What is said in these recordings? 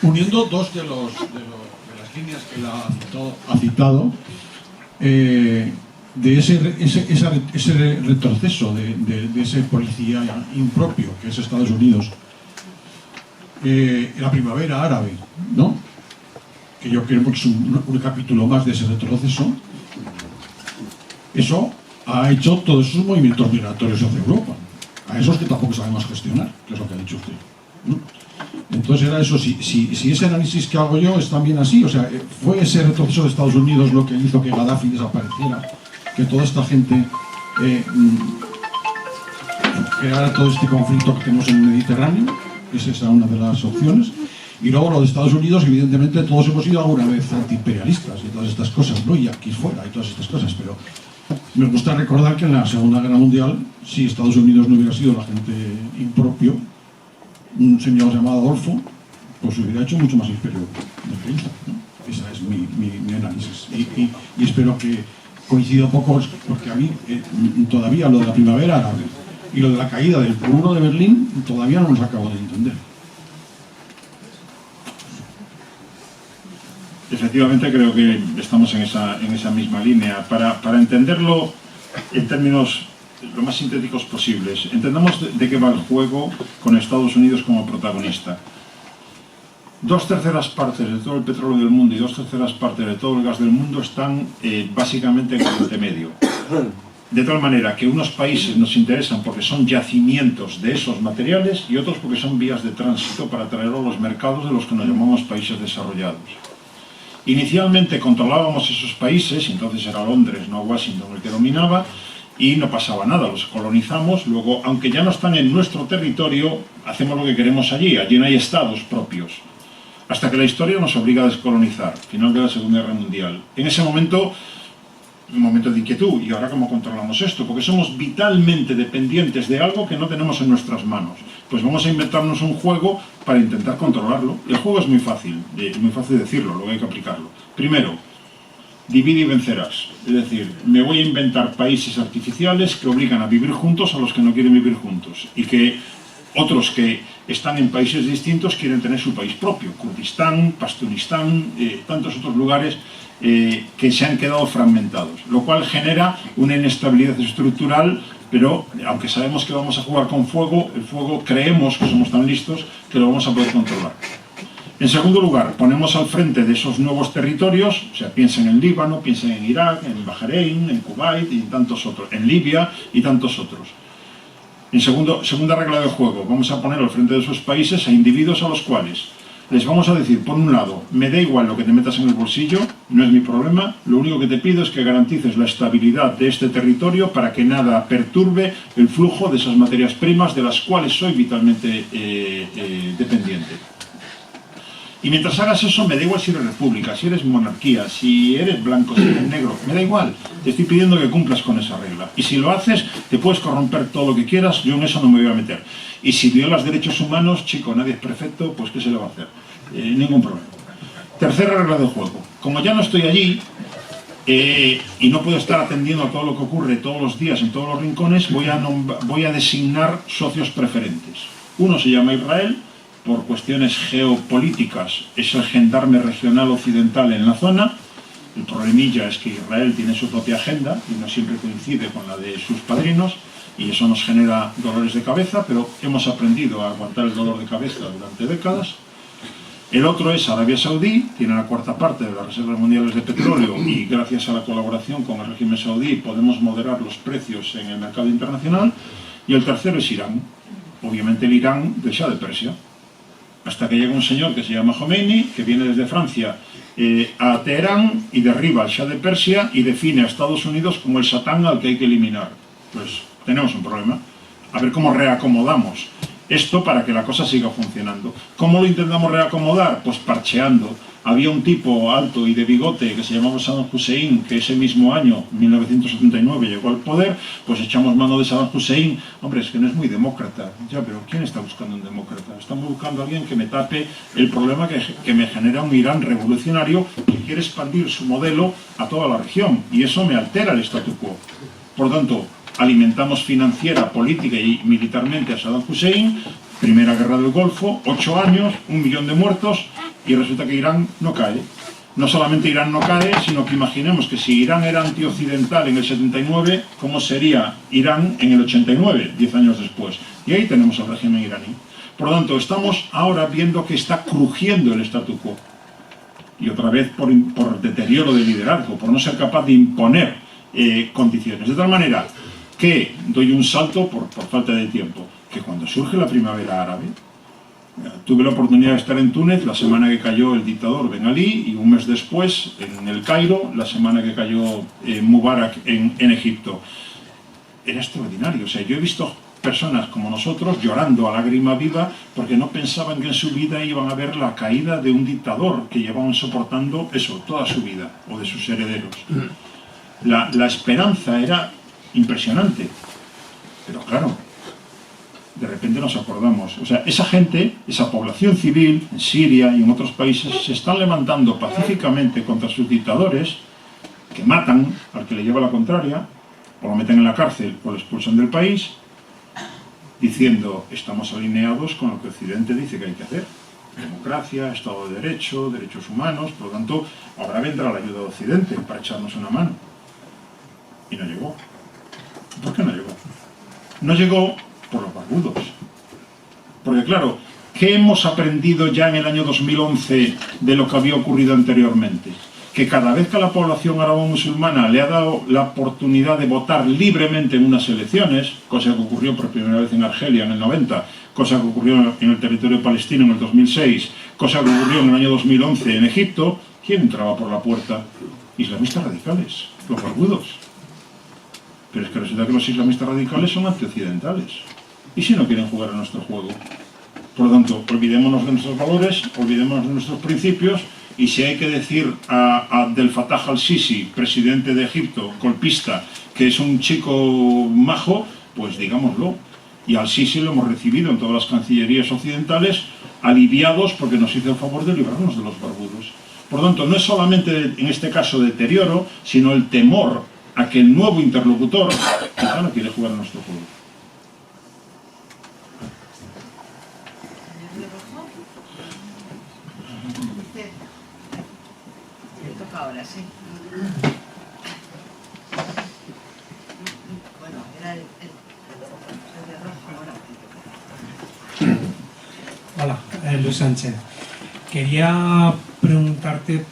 Uniendo dos de las líneas que él ha citado, de ese retroceso de ese policía impropio que es Estados Unidos, la primavera árabe, ¿no? Que yo creo que es un capítulo más de ese retroceso. Eso ha hecho todos esos movimientos migratorios hacia Europa, a esos que tampoco sabemos gestionar, que es lo que ha dicho usted, ¿no? Entonces era eso, si ese análisis que hago yo es también así, o sea, fue ese retroceso de Estados Unidos lo que hizo que Gaddafi desapareciera, que toda esta gente creara todo este conflicto que tenemos en el Mediterráneo. Esa es una de las opciones. Y luego lo de Estados Unidos, evidentemente todos hemos sido alguna vez antiimperialistas y todas estas cosas, ¿no? Y aquí fuera y todas estas cosas, pero me gusta recordar que en la Segunda Guerra Mundial, si Estados Unidos no hubiera sido la gente impropio, un señor llamado Adolfo, pues hubiera hecho mucho más imperio de que hizo, ¿no? Ese es mi análisis. Y espero que coincida un poco, porque a mí todavía lo de la primavera árabe y lo de la caída del muro de Berlín todavía no nos acabo de entender. Efectivamente creo que estamos en esa misma línea. Para entenderlo en términos lo más sintéticos posibles, entendamos de qué va el juego con Estados Unidos como protagonista. 2/3 partes de todo el petróleo del mundo y 2/3 partes de todo el gas del mundo están básicamente en Oriente Medio. De tal manera que unos países nos interesan porque son yacimientos de esos materiales y otros porque son vías de tránsito para traerlo a los mercados de los que nos llamamos países desarrollados. Inicialmente controlábamos esos países, y entonces era Londres, no Washington el que dominaba, y no pasaba nada, los colonizamos. Luego, aunque ya no están en nuestro territorio, hacemos lo que queremos allí no hay estados propios. Hasta que la historia nos obliga a descolonizar, final de la Segunda Guerra Mundial. En ese momento, un momento de inquietud, ¿y ahora cómo controlamos esto? Porque somos vitalmente dependientes de algo que no tenemos en nuestras manos. Pues vamos a inventarnos un juego para intentar controlarlo. El juego es muy fácil decirlo, luego hay que aplicarlo. Primero, divide y vencerás. Es decir, me voy a inventar países artificiales que obligan a vivir juntos a los que no quieren vivir juntos. Y que otros que están en países distintos quieren tener su país propio. Kurdistán, Pastunistán, tantos otros lugares que se han quedado fragmentados. Lo cual genera una inestabilidad estructural, pero aunque sabemos que vamos a jugar con fuego, el fuego creemos que somos tan listos que lo vamos a poder controlar. En segundo lugar, ponemos al frente de esos nuevos territorios, o sea, piensen en Líbano, piensen en Irak, en Bahrein, en Kuwait y tantos otros, en Libia y tantos otros. En segunda regla del juego, vamos a poner al frente de esos países a individuos a los cuales les vamos a decir, por un lado, me da igual lo que te metas en el bolsillo, no es mi problema, lo único que te pido es que garantices la estabilidad de este territorio para que nada perturbe el flujo de esas materias primas de las cuales soy vitalmente dependiente. Y mientras hagas eso, me da igual si eres república, si eres monarquía, si eres blanco, si eres negro, me da igual. Te estoy pidiendo que cumplas con esa regla. Y si lo haces, te puedes corromper todo lo que quieras, yo en eso no me voy a meter. Y si violas derechos humanos, chico, nadie es perfecto, pues ¿qué se le va a hacer? Ningún problema. Tercera regla del juego. Como ya no estoy allí, y no puedo estar atendiendo a todo lo que ocurre todos los días en todos los rincones, voy a designar socios preferentes. Uno se llama Israel, por cuestiones geopolíticas, es el gendarme regional occidental en la zona. El problemilla es que Israel tiene su propia agenda y no siempre coincide con la de sus padrinos, y eso nos genera dolores de cabeza, pero hemos aprendido a aguantar el dolor de cabeza durante décadas. El otro es Arabia Saudí, tiene la cuarta parte de las reservas mundiales de petróleo y gracias a la colaboración con el régimen saudí podemos moderar los precios en el mercado internacional. Y el tercero es Irán, obviamente el Irán del Shah de Persia. Hasta que llega un señor que se llama Khomeini, que viene desde Francia a Teherán y derriba al Shah de Persia y define a Estados Unidos como el satán al que hay que eliminar. Pues tenemos un problema. A ver cómo reacomodamos esto para que la cosa siga funcionando. ¿Cómo lo intentamos reacomodar? Pues parcheando. Había un tipo alto y de bigote que se llamaba Saddam Hussein, que ese mismo año, 1979, llegó al poder, pues echamos mano de Saddam Hussein. Hombre, es que no es muy demócrata. Ya, pero ¿quién está buscando un demócrata? Estamos buscando a alguien que me tape el problema que me genera un Irán revolucionario que quiere expandir su modelo a toda la región. Y eso me altera el statu quo. Por tanto, alimentamos financiera, política y militarmente a Saddam Hussein, Primera guerra del Golfo, 8 años, 1 millón de muertos, y resulta que Irán no cae. No solamente Irán no cae, sino que imaginemos que si Irán era antioccidental en el 79, ¿cómo sería Irán en el 89, 10 años después? Y ahí tenemos el régimen iraní. Por lo tanto, estamos ahora viendo que está crujiendo el statu quo. Y otra vez por deterioro de liderazgo, por no ser capaz de imponer condiciones. De tal manera que, doy un salto por falta de tiempo, que cuando surge la primavera árabe, tuve la oportunidad de estar en Túnez la semana que cayó el dictador Ben Ali y un mes después en el Cairo, la semana que cayó Mubarak en Egipto. Era extraordinario. O sea, yo he visto personas como nosotros llorando a lágrima viva porque no pensaban que en su vida iban a ver la caída de un dictador que llevaban soportando eso toda su vida, o de sus herederos. La esperanza era impresionante, pero claro, de repente nos acordamos. O sea, esa gente, esa población civil en Siria y en otros países se están levantando pacíficamente contra sus dictadores, que matan al que le lleva la contraria, o lo meten en la cárcel o lo expulsan del país, diciendo, estamos alineados con lo que Occidente dice que hay que hacer. Democracia, Estado de Derecho, derechos humanos, por lo tanto, ahora vendrá la ayuda de Occidente para echarnos una mano. Y no llegó. ¿Por qué no llegó? No llegó por los barbudos. Porque claro, ¿qué hemos aprendido ya en el año 2011 de lo que había ocurrido anteriormente? Que cada vez que a la población árabo-musulmana le ha dado la oportunidad de votar libremente en unas elecciones, cosa que ocurrió por primera vez en Argelia en el 90, cosa que ocurrió en el territorio palestino en el 2006, cosa que ocurrió en el año 2011 en Egipto, ¿quién entraba por la puerta? Islamistas radicales, los barbudos. Pero es que resulta que los islamistas radicales son antioccidentales. ¿Y si no quieren jugar a nuestro juego? Por lo tanto, olvidémonos de nuestros valores, olvidémonos de nuestros principios, y si hay que decir a Abdel Fattah al-Sisi, presidente de Egipto, golpista, que es un chico majo, pues digámoslo. Y al-Sisi lo hemos recibido en todas las cancillerías occidentales, aliviados porque nos hizo el favor de librarnos de los barbudos. Por lo tanto, no es solamente en este caso deterioro, sino el temor a que el nuevo interlocutor quizá no quiere jugar a nuestro juego. Ahora sí. Bueno, era el de rojo ahora. Hola, Luis Sánchez. Quería preguntarte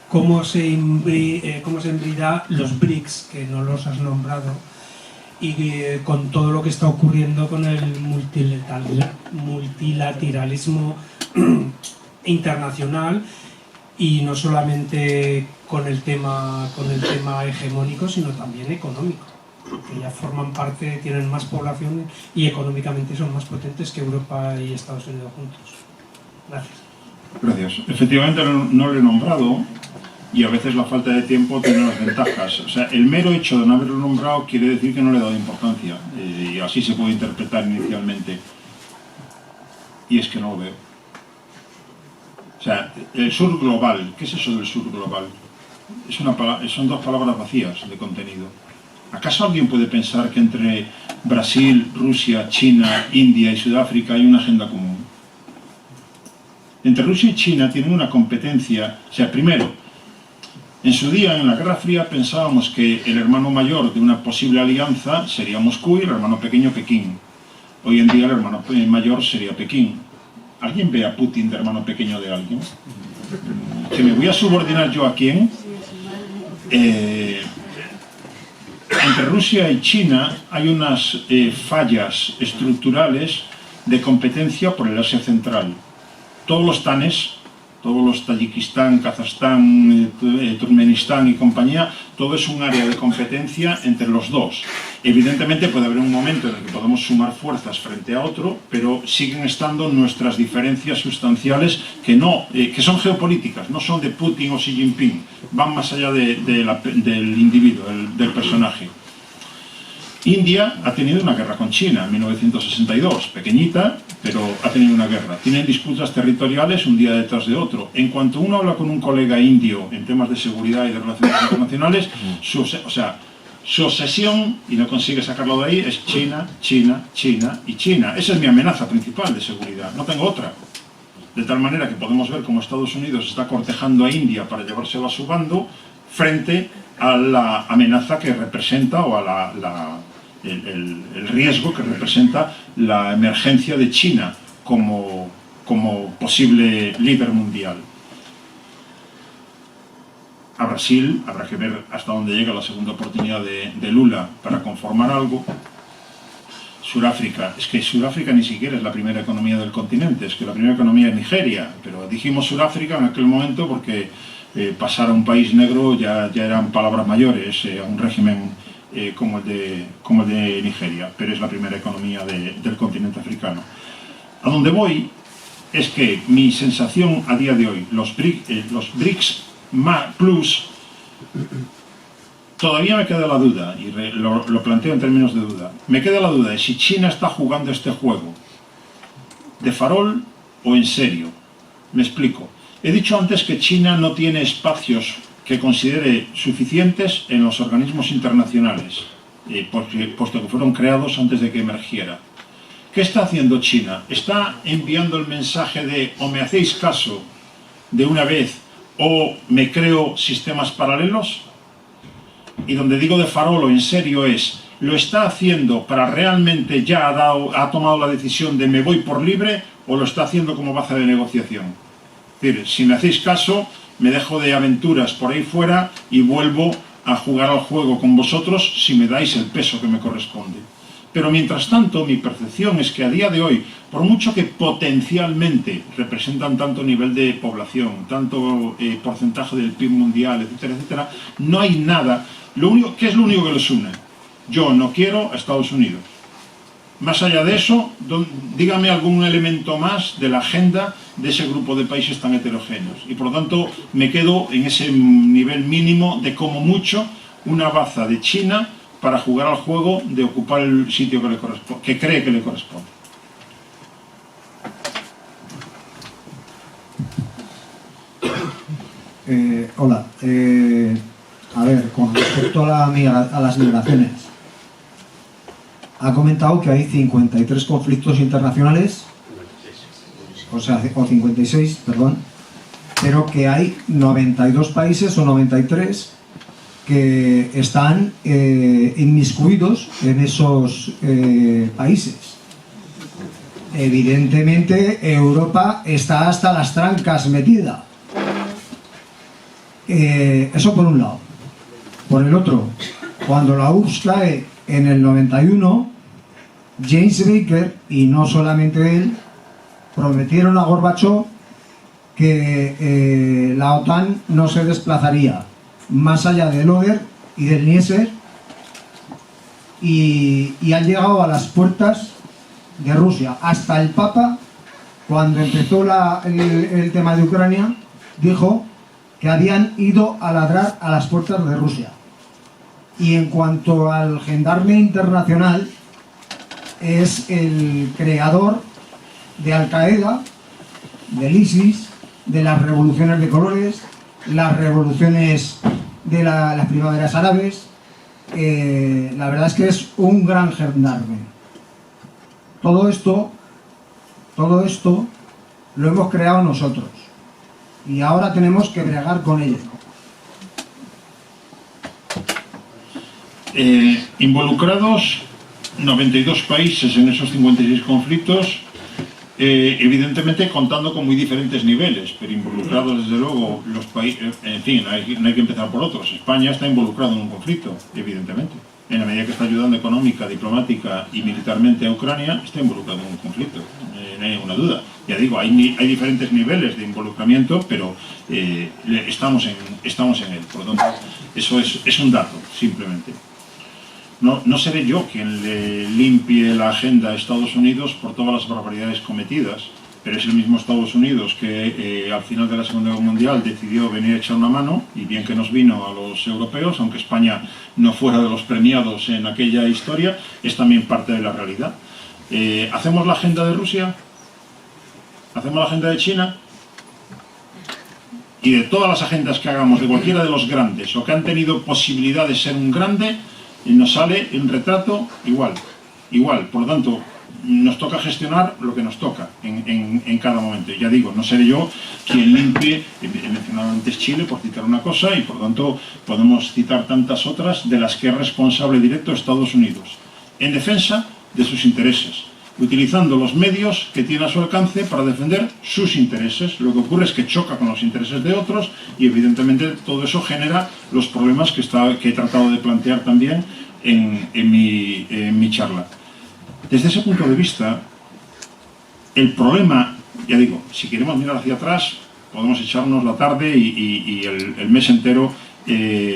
cómo se imbrida los BRICS, que no los has nombrado, y con todo lo que está ocurriendo con el multilateralismo internacional, y no solamente con el tema hegemónico, sino también económico, que ya forman parte, tienen más población y económicamente son más potentes que Europa y Estados Unidos juntos. Gracias. Gracias. Efectivamente no lo he nombrado, y a veces la falta de tiempo tiene las ventajas. O sea, el mero hecho de no haberlo nombrado quiere decir que no le he dado importancia, y así se puede interpretar inicialmente. Y es que no lo veo. O sea, el sur global, ¿qué es eso del sur global? Son dos palabras vacías de contenido. ¿Acaso alguien puede pensar que entre Brasil, Rusia, China, India y Sudáfrica hay una agenda común? Entre Rusia y China tienen una competencia. O sea, primero, en su día, en la Guerra Fría, pensábamos que el hermano mayor de una posible alianza sería Moscú y el hermano pequeño Pekín. Hoy en día el hermano mayor sería Pekín. ¿Alguien ve a Putin de hermano pequeño de alguien? ¿Que me voy a subordinar yo a quién? Entre Rusia y China hay unas fallas estructurales de competencia por el Asia Central. Todos los tanes, todos los Tayikistán, Kazajstán, Turkmenistán y compañía, todo es un área de competencia entre los dos. Evidentemente puede haber un momento en el que podamos sumar fuerzas frente a otro, pero siguen estando nuestras diferencias sustanciales que son geopolíticas, no son de Putin o Xi Jinping, van más allá del individuo, del personaje. India ha tenido una guerra con China en 1962, pequeñita, pero ha tenido una guerra. Tienen disputas territoriales un día detrás de otro. En cuanto uno habla con un colega indio en temas de seguridad y de relaciones internacionales, Su obsesión, y no consigue sacarlo de ahí, es China, China, China y China. Esa es mi amenaza principal de seguridad, no tengo otra. De tal manera que podemos ver cómo Estados Unidos está cortejando a India para llevárselo a su bando frente a la amenaza que representa o a el riesgo que representa la emergencia de China como posible líder mundial. A Brasil habrá que ver hasta dónde llega la segunda oportunidad de Lula para conformar algo. Sudáfrica, es que Sudáfrica ni siquiera es la primera economía del continente, es que la primera economía es Nigeria, pero dijimos Sudáfrica en aquel momento porque pasar a un país negro ya eran palabras mayores, a un régimen como el de Nigeria, pero es la primera economía del continente africano. A donde voy es que mi sensación a día de hoy, los BRICS Plus, todavía me queda la duda, y lo planteo en términos de duda, me queda la duda de si China está jugando este juego de farol o en serio. Me explico. He dicho antes que China no tiene espacios que considere suficientes en los organismos internacionales, puesto que fueron creados antes de que emergiera. ¿Qué está haciendo China? ¿Está enviando el mensaje de o me hacéis caso de una vez o me creo sistemas paralelos? Y donde digo de farol o en serio es, ¿lo está haciendo para realmente ya ha tomado la decisión de me voy por libre o lo está haciendo como base de negociación? Es decir, si me hacéis caso, me dejo de aventuras por ahí fuera y vuelvo a jugar al juego con vosotros si me dais el peso que me corresponde. Pero mientras tanto, mi percepción es que a día de hoy, por mucho que potencialmente representan tanto nivel de población, tanto porcentaje del PIB mundial, etcétera, etcétera, no hay nada. ¿Qué es lo único que los une? Yo no quiero a Estados Unidos. Más allá de eso, dígame algún elemento más de la agenda de ese grupo de países tan heterogéneos. Y por lo tanto, me quedo en ese nivel mínimo de como mucho una baza de China para jugar al juego de ocupar el sitio que cree que le corresponde. Hola. A ver, con respecto a las migraciones, ha comentado que hay 53 conflictos internacionales, o 56, perdón, pero que hay 92 países o 93 que están inmiscuidos en esos países. Evidentemente, Europa está hasta las trancas metida. Eso por un lado. Por el otro, cuando la URSS cae en el 91, James Baker, y no solamente él, prometieron a Gorbachov que la OTAN no se desplazaría más allá del Oder y del Dniester, y han llegado a las puertas de Rusia. Hasta el Papa, cuando empezó el tema de Ucrania, dijo que habían ido a ladrar a las puertas de Rusia. Y en cuanto al gendarme internacional, es el creador de Al-Qaeda, del ISIS, de las revoluciones de colores, las revoluciones de las primaveras árabes. La verdad es que es un gran gendarme. Todo esto lo hemos creado nosotros y ahora tenemos que bregar con ello. Involucrados 92 países en esos 56 conflictos, evidentemente contando con muy diferentes niveles, pero involucrados desde luego los países, en fin, no hay que empezar por otros. España está involucrado en un conflicto, evidentemente. En la medida que está ayudando económica, diplomática y militarmente a Ucrania, está involucrado en un conflicto, no hay ninguna duda. Ya digo, hay diferentes niveles de involucramiento, pero estamos en él. Por lo tanto, eso es un dato, simplemente. No seré yo quien le limpie la agenda a Estados Unidos por todas las barbaridades cometidas, pero es el mismo Estados Unidos que al final de la Segunda Guerra Mundial decidió venir a echar una mano, y bien que nos vino a los europeos, aunque España no fuera de los premiados en aquella historia, es también parte de la realidad. ¿Hacemos la agenda de Rusia? ¿Hacemos la agenda de China? Y de todas las agendas que hagamos de cualquiera de los grandes o que han tenido posibilidad de ser un grande, nos sale un retrato igual. Por lo tanto, nos toca gestionar lo que nos toca en cada momento. Ya digo, no seré yo quien limpie, he mencionado antes Chile por citar una cosa, y por lo tanto podemos citar tantas otras de las que es responsable directo Estados Unidos, en defensa de sus intereses, utilizando los medios que tiene a su alcance para defender sus intereses. Lo que ocurre es que choca con los intereses de otros, y evidentemente todo eso genera los problemas que he tratado de plantear también en mi charla. Desde ese punto de vista, el problema, ya digo, si queremos mirar hacia atrás, podemos echarnos la tarde y el mes entero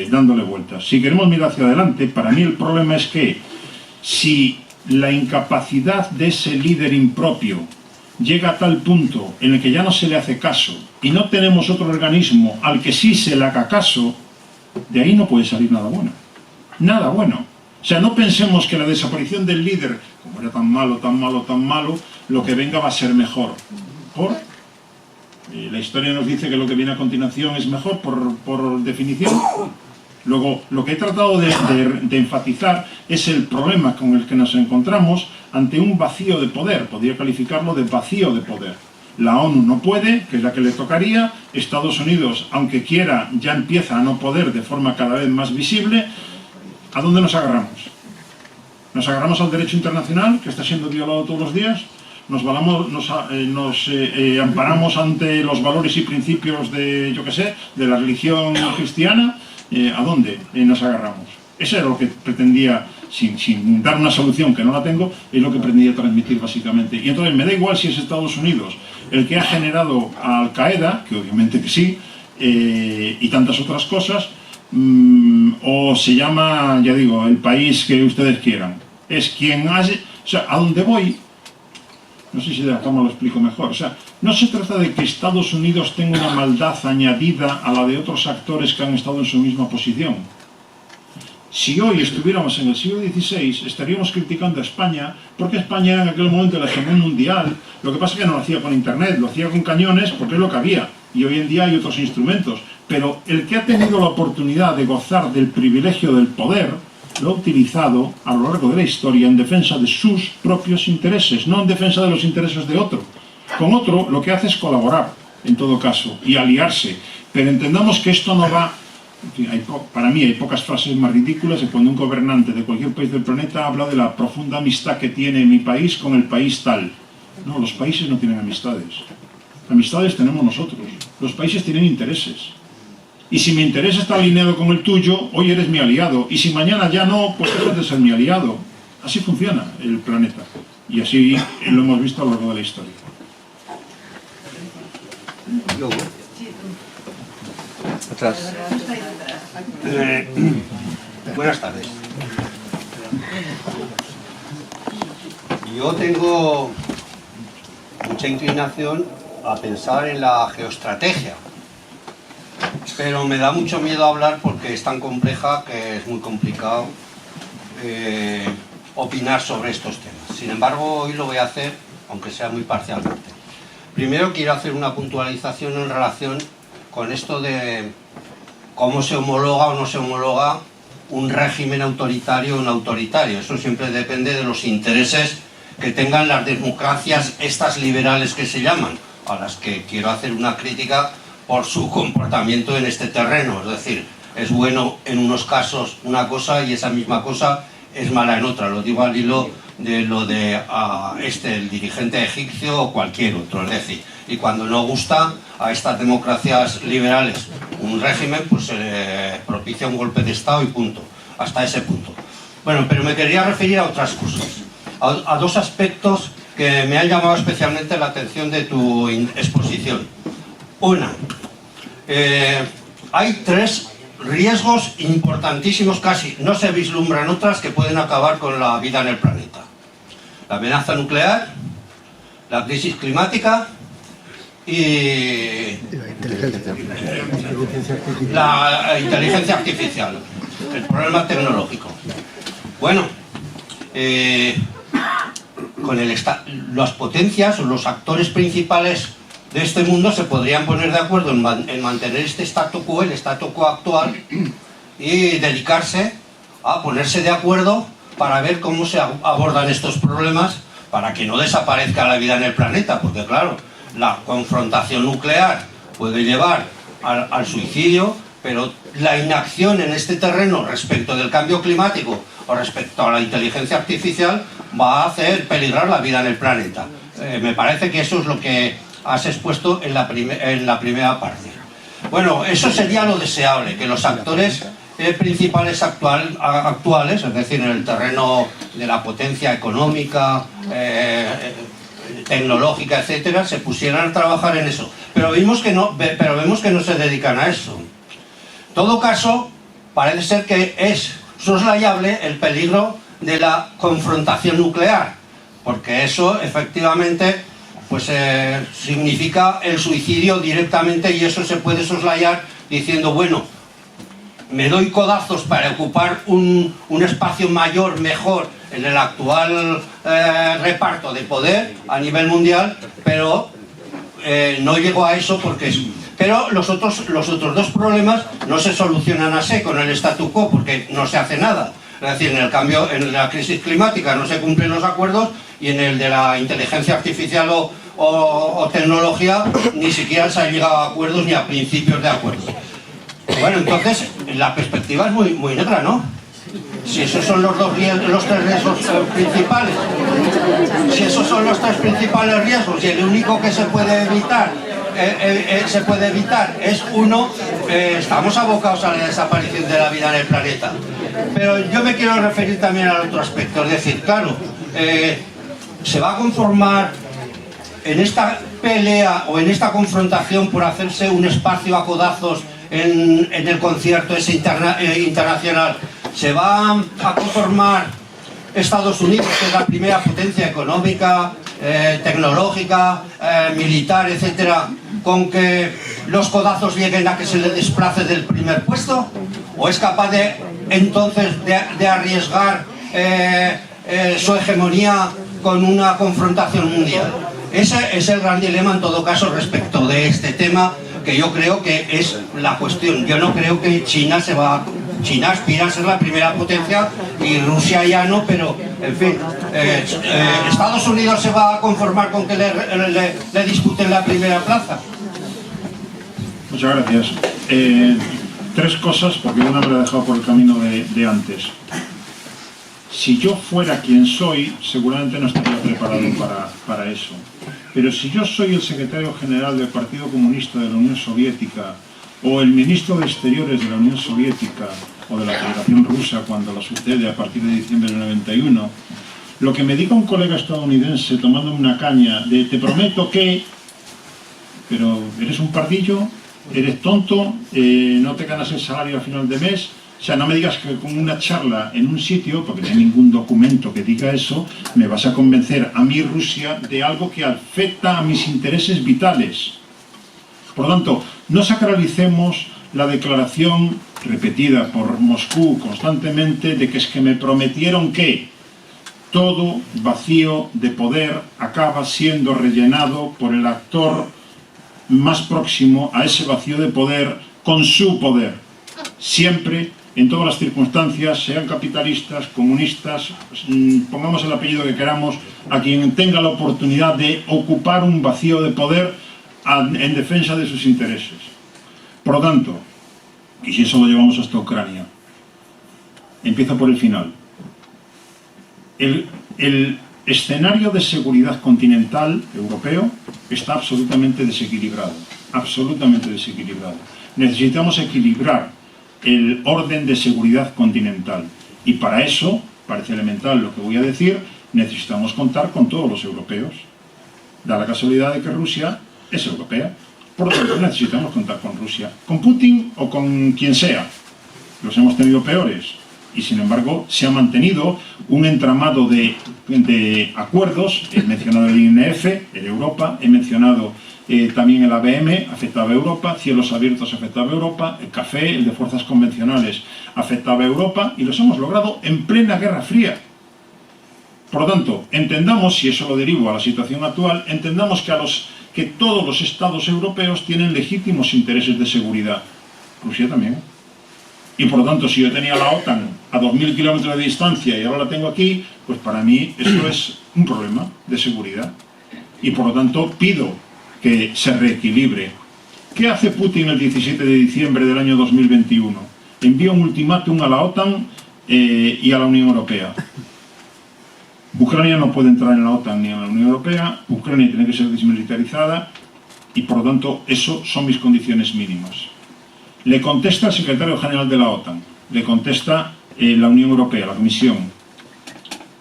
dándole vueltas. Si queremos mirar hacia adelante, para mí el problema es que si la incapacidad de ese líder impropio llega a tal punto en el que ya no se le hace caso y no tenemos otro organismo al que sí se le haga caso, de ahí no puede salir nada bueno. Nada bueno. O sea, no pensemos que la desaparición del líder, como era tan malo, lo que venga va a ser mejor. La historia nos dice que lo que viene a continuación es mejor por definición. Luego, lo que he tratado de enfatizar es el problema con el que nos encontramos ante un vacío de poder. Podría calificarlo de vacío de poder. La ONU no puede, que es la que le tocaría. Estados Unidos, aunque quiera, ya empieza a no poder de forma cada vez más visible. ¿A dónde nos agarramos? ¿Nos agarramos al derecho internacional, que está siendo violado todos los días? ¿Nos amparamos ante los valores y principios de, de la religión cristiana? ¿A dónde nos agarramos? Eso era lo que pretendía, sin dar una solución que no la tengo, es lo que pretendía transmitir básicamente. Y entonces me da igual si es Estados Unidos el que ha generado a Al-Qaeda, que obviamente que sí, y tantas otras cosas, o se llama, ya digo, el país que ustedes quieran. Es quien hace... O sea, a dónde voy, no sé si de la cama lo explico mejor, o sea, no se trata de que Estados Unidos tenga una maldad añadida a la de otros actores que han estado en su misma posición. Si hoy estuviéramos en el siglo XVI, estaríamos criticando a España, porque España era en aquel momento el hegemón mundial. Lo que pasa es que no lo hacía con internet, lo hacía con cañones, porque es lo que había, y hoy en día hay otros instrumentos. Pero el que ha tenido la oportunidad de gozar del privilegio del poder, lo ha utilizado a lo largo de la historia en defensa de sus propios intereses, no en defensa de los intereses de otro. Con otro lo que hace es colaborar, en todo caso, y aliarse. Pero entendamos que esto no va... En fin, para mí hay pocas frases más ridículas de cuando un gobernante de cualquier país del planeta habla de la profunda amistad que tiene mi país con el país tal. No, los países no tienen amistades. Amistades tenemos nosotros. Los países tienen intereses. Y si mi interés está alineado con el tuyo, hoy eres mi aliado. Y si mañana ya no, pues dejas de ser mi aliado. Así funciona el planeta. Y así lo hemos visto a lo largo de la historia. Atrás. Buenas tardes. Yo tengo mucha inclinación a pensar en la geoestrategia, pero me da mucho miedo hablar porque es tan compleja que es muy complicado opinar sobre estos temas. Sin embargo, hoy lo voy a hacer, aunque sea muy parcialmente. Primero quiero hacer una puntualización en relación con esto de cómo se homologa o no se homologa un régimen autoritario o no autoritario. Eso siempre depende de los intereses que tengan las democracias estas liberales que se llaman, a las que quiero hacer una crítica por su comportamiamente en este terreno. Es decir, es bueno en unos casos una cosa y esa misma cosa es mala en otra. Lo digo al hilo de lo de el dirigente egipcio o cualquier otro. Es decir, y cuando no gusta a estas democracias liberales un régimen, pues se le propicia un golpe de Estado y punto. Hasta ese punto. Bueno, pero me quería referir a otras cosas. A dos aspectos que me han llamado especialmente la atención de tu exposición. Una, hay tres riesgos importantísimos, casi no se vislumbran otras, que pueden acabar con la vida en el planeta. La amenaza nuclear, la crisis climática y la inteligencia artificial, el problema tecnológico. Bueno, con las potencias o los actores principales de este mundo se podrían poner de acuerdo en mantener este statu quo, el statu quo actual, y dedicarse a ponerse de acuerdo para ver cómo se abordan estos problemas para que no desaparezca la vida en el planeta, porque claro, la confrontación nuclear puede llevar al suicidio, pero la inacción en este terreno respecto del cambio climático o respecto a la inteligencia artificial va a hacer peligrar la vida en el planeta. Me parece que eso es lo que has expuesto en la primera parte. Bueno, eso sería lo deseable, que los actores principales actuales, es decir, en el terreno de la potencia económica, tecnológica, etcétera, se pusieran a trabajar en eso. Pero vemos que no se dedican a eso. En todo caso, parece ser que es soslayable el peligro de la confrontación nuclear, porque eso efectivamente pues significa el suicidio directamente, y eso se puede soslayar diciendo, bueno, me doy codazos para ocupar un espacio mayor, mejor, en el actual reparto de poder a nivel mundial, pero no llego a eso porque... Pero los otros dos problemas no se solucionan así con el statu quo, porque no se hace nada. Es decir, en la crisis climática no se cumplen los acuerdos, y en el de la inteligencia artificial o tecnología ni siquiera se ha llegado a acuerdos ni a principios de acuerdos. Bueno, entonces la perspectiva es muy negra, ¿no? Si esos son los tres riesgos principales, si esos son los tres principales riesgos y el único que se puede evitar es uno, estamos abocados a la desaparición de la vida en el planeta. Pero yo me quiero referir también al otro aspecto, es decir, claro, se va a conformar en esta pelea o en esta confrontación por hacerse un espacio a codazos en el concierto ese internacional. Se va a conformar Estados Unidos, que es la primera potencia económica, tecnológica, militar, etcétera, con que los codazos lleguen a que se le desplace del primer puesto, o es capaz de entonces de arriesgar su hegemonía con una confrontación mundial. Ese es el gran dilema en todo caso respecto de este tema, que yo creo que es la cuestión. Yo no creo que China aspira a ser la primera potencia y Rusia ya no, pero en fin, Estados Unidos se va a conformar con que le disputen la primera plaza. Muchas gracias. Tres cosas, porque una me la he dejado por el camino de antes. Si yo fuera quien soy, seguramente no estaría preparado para eso. Pero si yo soy el secretario general del Partido Comunista de la Unión Soviética, o el ministro de Exteriores de la Unión Soviética, o de la Federación Rusa cuando la sucede a partir de diciembre del 91, lo que me diga un colega estadounidense tomándome una caña de te prometo que... pero eres un pardillo, eres tonto, no te ganas el salario a final de mes... O sea, no me digas que con una charla en un sitio, porque no hay ningún documento que diga eso, me vas a convencer a mí, Rusia, de algo que afecta a mis intereses vitales. Por lo tanto, no sacralicemos la declaración repetida por Moscú constantemente de que es que me prometieron que todo vacío de poder acaba siendo rellenado por el actor más próximo a ese vacío de poder con su poder. Siempre, en todas las circunstancias, sean capitalistas, comunistas, pongamos el apellido que queramos, a quien tenga la oportunidad de ocupar un vacío de poder en defensa de sus intereses. Por lo tanto, y si eso lo llevamos hasta Ucrania, empiezo por el final. El escenario de seguridad continental europeo está absolutamente desequilibrado, absolutamente desequilibrado. Necesitamos equilibrar el orden de seguridad continental, y para eso, parece elemental lo que voy a decir, necesitamos contar con todos los europeos. Da la casualidad de que Rusia es europea, por lo tanto necesitamos contar con Rusia, con Putin o con quien sea. Los hemos tenido peores, y sin embargo se ha mantenido un entramado de acuerdos. He mencionado el INF, el Europa, he mencionado también el ABM, afectaba a Europa, Cielos Abiertos afectaba a Europa, el CAFE, el de Fuerzas Convencionales, afectaba a Europa, y los hemos logrado en plena Guerra Fría. Por lo tanto, entendamos, si eso lo derivo a la situación actual, entendamos que todos los estados europeos tienen legítimos intereses de seguridad. Rusia también. Y por lo tanto, si yo tenía la OTAN a 2000 kilómetros de distancia y ahora la tengo aquí, pues para mí eso es un problema de seguridad. Y por lo tanto pido que se reequilibre. ¿Qué hace Putin el 17 de diciembre del año 2021? Envía un ultimátum a la OTAN y a la Unión Europea. Ucrania no puede entrar en la OTAN ni en la Unión Europea, Ucrania tiene que ser desmilitarizada y por lo tanto eso son mis condiciones mínimas. Le contesta el secretario general de la OTAN, le contesta la Unión Europea, la Comisión,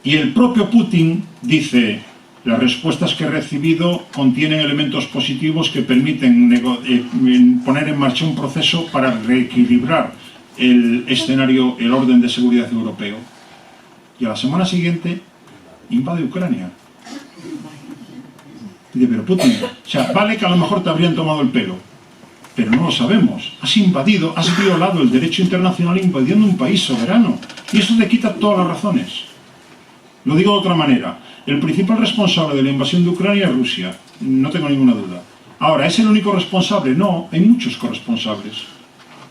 y el propio Putin dice: las respuestas que he recibido contienen elementos positivos que permiten poner en marcha un proceso para reequilibrar el escenario, el orden de seguridad europeo. Y a la semana siguiente invade Ucrania. Dice: pero Putin, o sea, vale que a lo mejor te habrían tomado el pelo, pero no lo sabemos. Has invadido, has violado el derecho internacional invadiendo un país soberano. Y eso te quita todas las razones. Lo digo de otra manera. El principal responsable de la invasión de Ucrania es Rusia. No tengo ninguna duda. Ahora, ¿es el único responsable? No, hay muchos corresponsables.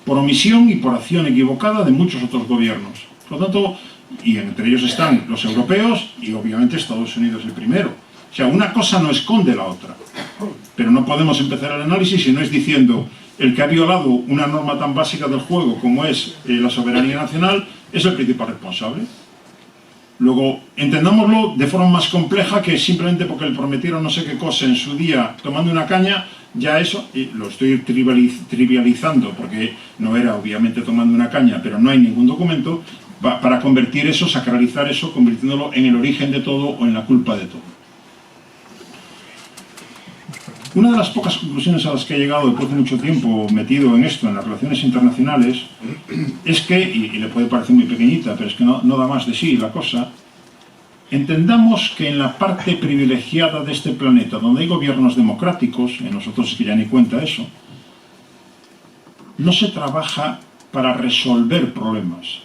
Por omisión y por acción equivocada de muchos otros gobiernos. Por lo tanto, y entre ellos están los europeos y obviamente Estados Unidos el primero. O sea, una cosa no esconde la otra. Pero no podemos empezar el análisis si no es diciendo: el que ha violado una norma tan básica del juego como es la soberanía nacional es el principal responsable. Luego, entendámoslo de forma más compleja, que simplemente porque le prometieron no sé qué cosa en su día tomando una caña, ya eso, y lo estoy trivializando porque no era obviamente tomando una caña, pero no hay ningún documento para convertir eso, sacralizar eso, convirtiéndolo en el origen de todo o en la culpa de todo. Una de las pocas conclusiones a las que he llegado después de mucho tiempo metido en esto, en las relaciones internacionales, es que, y le puede parecer muy pequeñita, pero es que no da más de sí la cosa, entendamos que en la parte privilegiada de este planeta, donde hay gobiernos democráticos, en nosotros es que ya ni cuenta eso, no se trabaja para resolver problemas,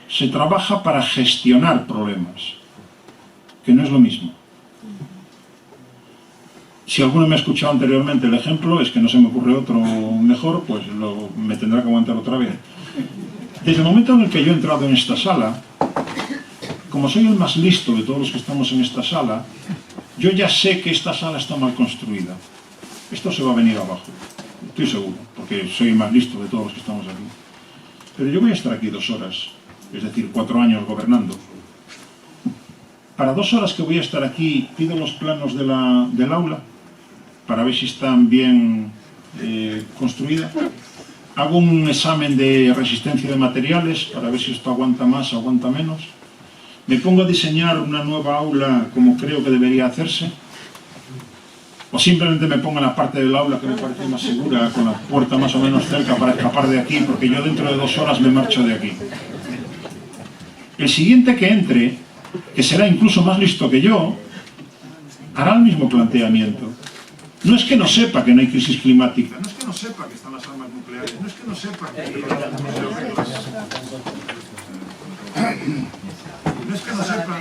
se trabaja para gestionar problemas, que no es lo mismo. Si alguno me ha escuchado anteriormente el ejemplo, es que no se me ocurre otro mejor, pues me tendrá que aguantar otra vez. Desde el momento en el que yo he entrado en esta sala, como soy el más listo de todos los que estamos en esta sala, yo ya sé que esta sala está mal construida. Esto se va a venir abajo, estoy seguro, porque soy el más listo de todos los que estamos aquí. Pero yo voy a estar aquí 2 horas, es decir, 4 años gobernando. Para 2 horas que voy a estar aquí, pido los planos del aula, para ver si están bien construidas. Hago un examen de resistencia de materiales, para ver si esto aguanta más o aguanta menos. Me pongo a diseñar una nueva aula como creo que debería hacerse. O simplemente me pongo en la parte del aula que me parece más segura, con la puerta más o menos cerca para escapar de aquí, porque yo dentro de 2 horas me marcho de aquí. El siguiente que entre, que será incluso más listo que yo, hará el mismo planteamiento. No es que no sepa que no hay crisis climática, no es que no sepa que están las armas nucleares, no es que no sepa que... No es que no sepa...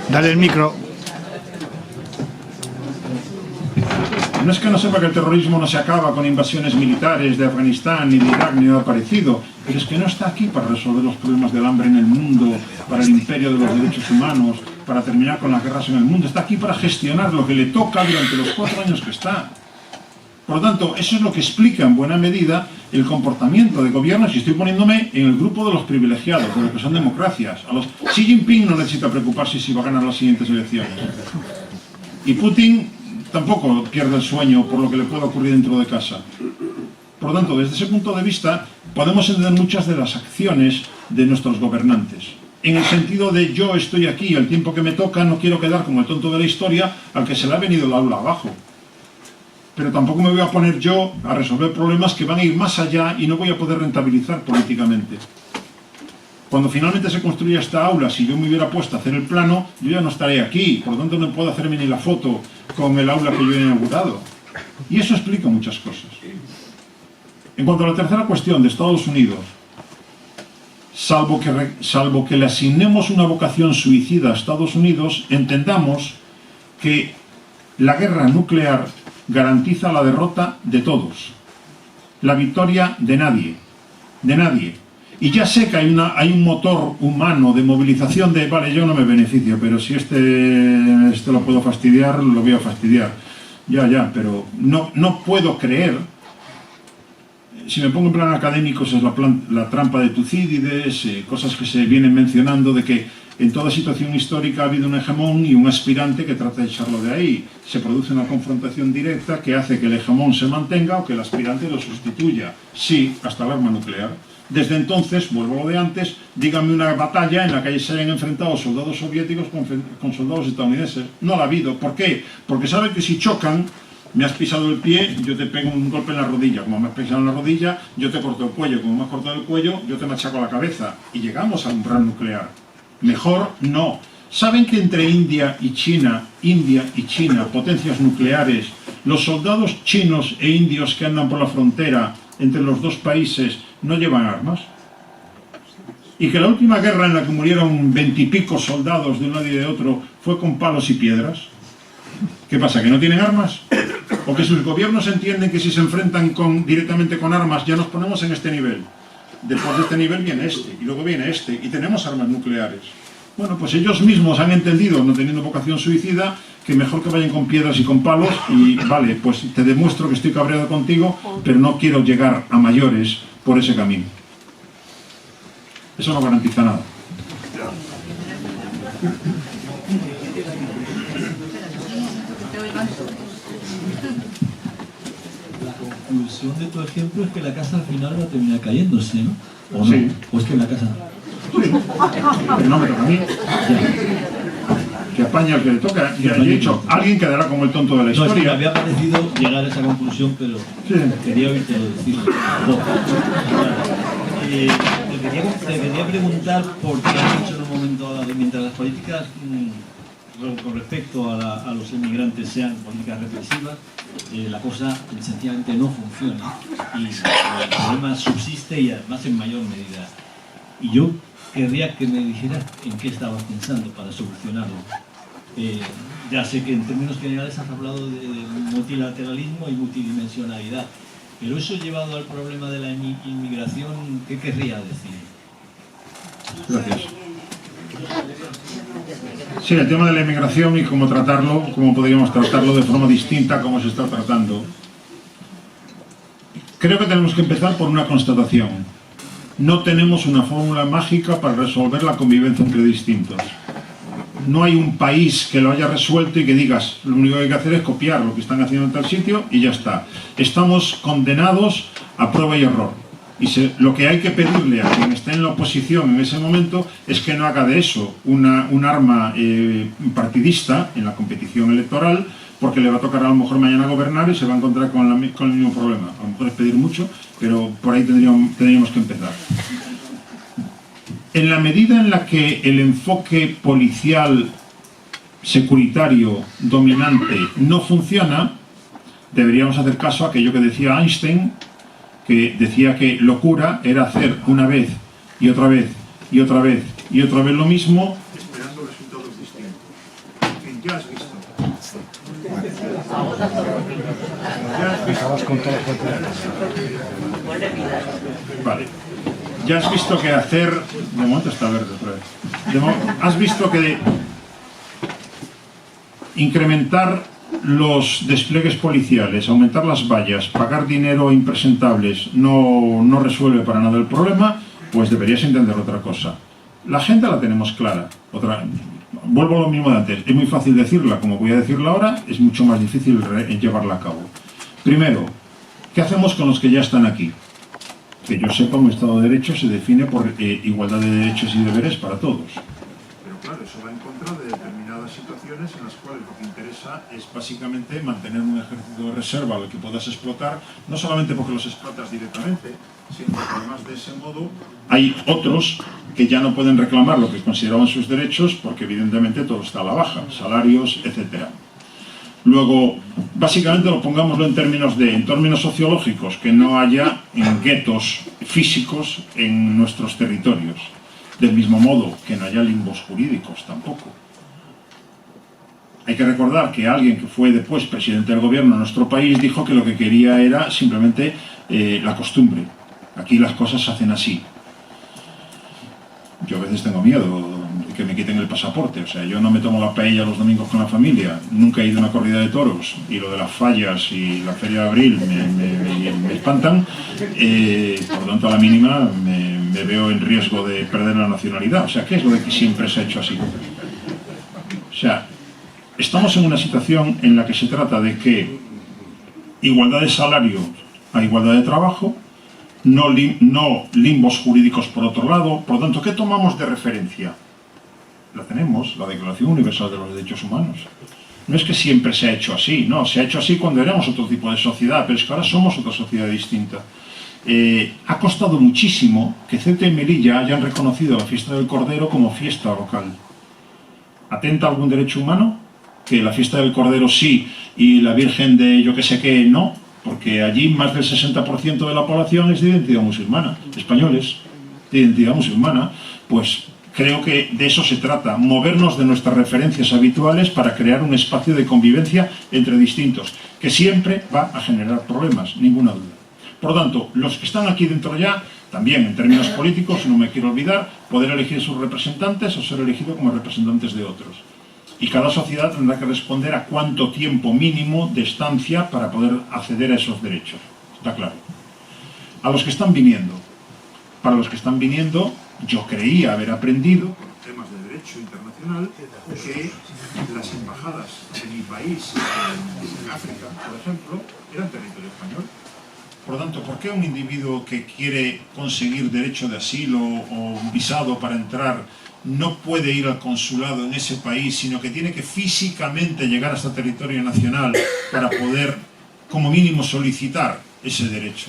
Dale el micro. No es que no sepa que el terrorismo no se acaba con invasiones militares de Afganistán, ni de Irak, ni nada parecido, pero es que no está aquí para resolver los problemas del hambre en el mundo, para el imperio de los derechos humanos, para terminar con las guerras en el mundo. Está aquí para gestionar lo que le toca durante los 4 años que está. Por lo tanto, eso es lo que explica en buena medida el comportamiento de gobiernos, y estoy poniéndome en el grupo de los privilegiados, de lo que son democracias. Xi Jinping no necesita preocuparse si va a ganar las siguientes elecciones. Y Putin tampoco pierde el sueño por lo que le pueda ocurrir dentro de casa. Por lo tanto, desde ese punto de vista, podemos entender muchas de las acciones de nuestros gobernantes. En el sentido de: yo estoy aquí, el tiempo que me toca, no quiero quedar como el tonto de la historia al que se le ha venido el aula abajo. Pero tampoco me voy a poner yo a resolver problemas que van a ir más allá y no voy a poder rentabilizar políticamente. Cuando finalmente se construya esta aula, si yo me hubiera puesto a hacer el plano, yo ya no estaré aquí, por lo tanto no puedo hacerme ni la foto con el aula que yo he inaugurado. Y eso explica muchas cosas. En cuanto a la tercera cuestión de Estados Unidos, salvo que le asignemos una vocación suicida a Estados Unidos, entendamos que la guerra nuclear garantiza la derrota de todos. la victoria de nadie. De nadie. Y ya sé que hay un motor humano de movilización de, vale, yo no me beneficio, pero si este lo puedo fastidiar, lo voy a fastidiar. Ya, pero no puedo creer, si me pongo en plan académico, es la trampa de Tucídides, cosas que se vienen mencionando de que en toda situación histórica ha habido un hegemón y un aspirante que trata de echarlo de ahí. Se produce una confrontación directa que hace que el hegemón se mantenga o que el aspirante lo sustituya. Sí, hasta el arma nuclear. Desde entonces, vuelvo a lo de antes, dígame una batalla en la que se hayan enfrentado soldados soviéticos con soldados estadounidenses. No la ha habido. ¿Por qué? Porque saben que si chocan, me has pisado el pie, yo te pego un golpe en la rodilla. Como me has pisado en la rodilla, yo te corto el cuello. Como me has cortado el cuello, yo te machaco la cabeza. Y llegamos al umbral nuclear. Mejor no. ¿Saben que entre India y China, potencias nucleares, los soldados chinos e indios que andan por la frontera entre los dos países no llevan armas? Y que la última guerra en la que murieron 20 y pico soldados de un lado y de otro fue con palos y piedras. ¿Qué pasa? ¿Que no tienen armas? ¿O que sus gobiernos entienden que si se enfrentan directamente con armas ya nos ponemos en este nivel? Después de este nivel viene este, y luego viene este, y tenemos armas nucleares. Bueno, pues ellos mismos han entendido, no teniendo vocación suicida, que mejor que vayan con piedras y con palos, y vale, pues te demuestro que estoy cabreado contigo, pero no quiero llegar a mayores por ese camino. Eso no garantiza nada. La conclusión de tu ejemplo es que la casa al final va a terminar cayéndose, ¿no? ¿O no? Sí. ¿O es que la casa...? Sí. Pero no me toca a mí. Que apaña al que le toca. Y de hecho, alguien quedará como el tonto de la No, es que me historia. había parecido llegar a esa conclusión, pero Sí. quería oírte decirlo. Te quería preguntar por qué has dicho en un momento dado, mientras las políticas con respecto a los inmigrantes sean políticas represivas, la cosa sencillamente no funciona y el problema subsiste y además en mayor medida. Y yo querría que me dijeras en qué estabas pensando para solucionarlo. Ya sé que en términos generales has hablado de multilateralismo y multidimensionalidad, pero eso llevado al problema de la inmigración, ¿qué querría decir? Gracias. Sí, el tema de la inmigración y cómo tratarlo, cómo podríamos tratarlo de forma distinta a cómo se está tratando. Creo que tenemos que empezar por una constatación. No tenemos una fórmula mágica para resolver la convivencia entre distintos. No hay un país que lo haya resuelto y que digas, lo único que hay que hacer es copiar lo que están haciendo en tal sitio y ya está. Estamos condenados a prueba y error. Y lo que hay que pedirle a quien esté en la oposición en ese momento es que no haga de eso un arma partidista en la competición electoral, porque le va a tocar a lo mejor mañana gobernar y se va a encontrar con el mismo problema. A lo mejor es pedir mucho, pero por ahí tendríamos que empezar. En la medida en la que el enfoque policial securitario dominante no funciona, deberíamos hacer caso a aquello que decía Einstein, que decía que locura era hacer una vez y otra vez y otra vez y otra vez lo mismo, esperando resultados distintos. Ya has visto. Vale. Ya has visto que hacer... De momento está verde otra vez. Has visto que incrementar los despliegues policiales, aumentar las vallas, pagar dinero a impresentables no resuelve para nada el problema, pues deberías entender otra cosa. La agenda la tenemos clara. Vuelvo a lo mismo de antes. Es muy fácil decirla, como voy a decirla ahora, es mucho más difícil llevarla a cabo. Primero, ¿qué hacemos con los que ya están aquí? Que yo sepa, un Estado de Derecho se define por igualdad de derechos y deberes para todos. Pero claro, eso va en contra de determinadas situaciones en las cuales lo que interesa es básicamente mantener un ejército de reserva al que puedas explotar, no solamente porque los explotas directamente, sino porque además de ese modo hay otros que ya no pueden reclamar lo que consideraban sus derechos porque evidentemente todo está a la baja, salarios, etcétera. Luego, básicamente lo pongámoslo en términos sociológicos, que no haya guetos físicos en nuestros territorios. Del mismo modo que no haya limbos jurídicos tampoco. Hay que recordar que alguien que fue después presidente del gobierno de nuestro país dijo que lo que quería era simplemente la costumbre. Aquí las cosas se hacen así. Yo a veces tengo miedo de que me quiten el pasaporte. O sea, yo no me tomo la paella los domingos con la familia. Nunca he ido a una corrida de toros. Y lo de las fallas y la feria de abril me espantan. Por lo tanto, a la mínima me veo en riesgo de perder la nacionalidad. O sea, ¿qué es lo de que siempre se ha hecho así? O sea, estamos en una situación en la que se trata de que igualdad de salario a igualdad de trabajo, no limbos jurídicos por otro lado. Por lo tanto, ¿qué tomamos de referencia? La tenemos, la Declaración Universal de los Derechos Humanos. No es que siempre se ha hecho así, no, se ha hecho así cuando éramos otro tipo de sociedad, pero es que ahora somos otra sociedad distinta. Ha costado muchísimo que Ceuta y Melilla hayan reconocido la fiesta del Cordero como fiesta local. ¿Atenta a algún derecho humano? Que la fiesta del Cordero sí y la Virgen de yo que sé qué no, porque allí más del 60% de la población es de identidad musulmana, españoles de identidad musulmana. Pues creo que de eso se trata, movernos de nuestras referencias habituales para crear un espacio de convivencia entre distintos, que siempre va a generar problemas, ninguna duda. Por lo tanto, los que están aquí dentro ya, también en términos políticos, no me quiero olvidar, poder elegir sus representantes o ser elegido como representantes de otros. Y cada sociedad tendrá que responder a cuánto tiempo mínimo de estancia para poder acceder a esos derechos. Está claro. A los que están viniendo. Para los que están viniendo, yo creía haber aprendido, con temas de derecho internacional, que las embajadas de mi país, en África, por ejemplo, eran territorio español. Por lo tanto, ¿por qué un individuo que quiere conseguir derecho de asilo o un visado para entrar no puede ir al consulado en ese país, sino que tiene que físicamente llegar hasta territorio nacional para poder, como mínimo, solicitar ese derecho?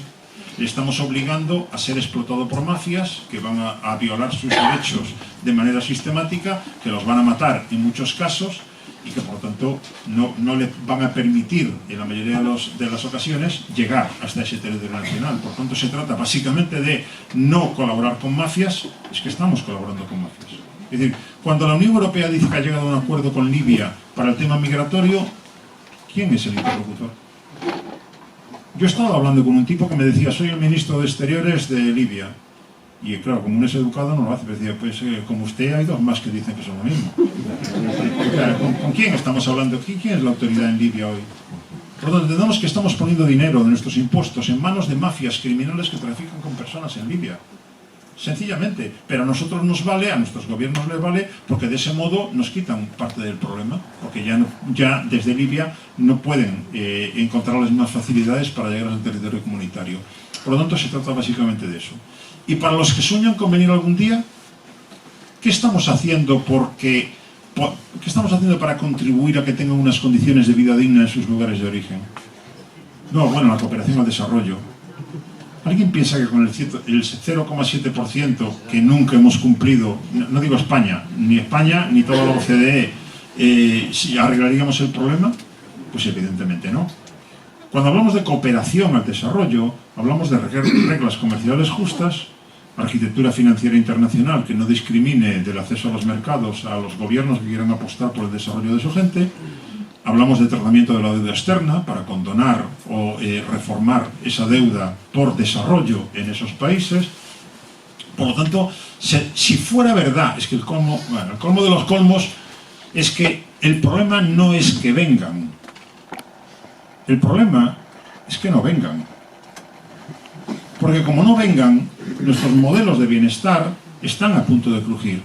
Le estamos obligando a ser explotado por mafias que van a violar sus derechos de manera sistemática, que los van a matar en muchos casos y que por lo tanto no le van a permitir en la mayoría de las ocasiones llegar hasta ese territorio nacional. Por tanto, se trata básicamente de no colaborar con mafias. Es que estamos colaborando con mafias. Es decir, cuando la Unión Europea dice que ha llegado a un acuerdo con Libia para el tema migratorio, ¿quién es el interlocutor? Yo he estado hablando con un tipo que me decía, soy el ministro de Exteriores de Libia. Y claro, como uno es educado no lo hace, pero decía, pues como usted hay dos más que dicen que son lo mismo. ¿Con quién estamos hablando? ¿Quién es la autoridad en Libia hoy? Por lo tanto, entendemos que estamos poniendo dinero de nuestros impuestos en manos de mafias criminales que trafican con personas en Libia. Sencillamente, pero a nosotros nos vale, a nuestros gobiernos les vale, porque de ese modo nos quitan parte del problema, porque ya desde Libia no pueden encontrar las mismas facilidades para llegar al territorio comunitario. Por lo tanto, se trata básicamente de eso. Y para los que sueñan con venir algún día, ¿qué estamos haciendo ¿qué estamos haciendo para contribuir a que tengan unas condiciones de vida digna en sus lugares de origen? No, bueno, la cooperación al desarrollo. ¿Alguien piensa que con el 0,7% que nunca hemos cumplido, no digo España ni toda la OCDE, arreglaríamos el problema? Pues evidentemente no. Cuando hablamos de cooperación al desarrollo, hablamos de reglas comerciales justas, arquitectura financiera internacional que no discrimine del acceso a los mercados a los gobiernos que quieran apostar por el desarrollo de su gente. Hablamos de tratamiento de la deuda externa para condonar o reformar esa deuda por desarrollo en esos países. Por lo tanto, si fuera verdad, es que el colmo de los colmos es que el problema no es que vengan. El problema es que no vengan. Porque como no vengan, nuestros modelos de bienestar están a punto de crujir.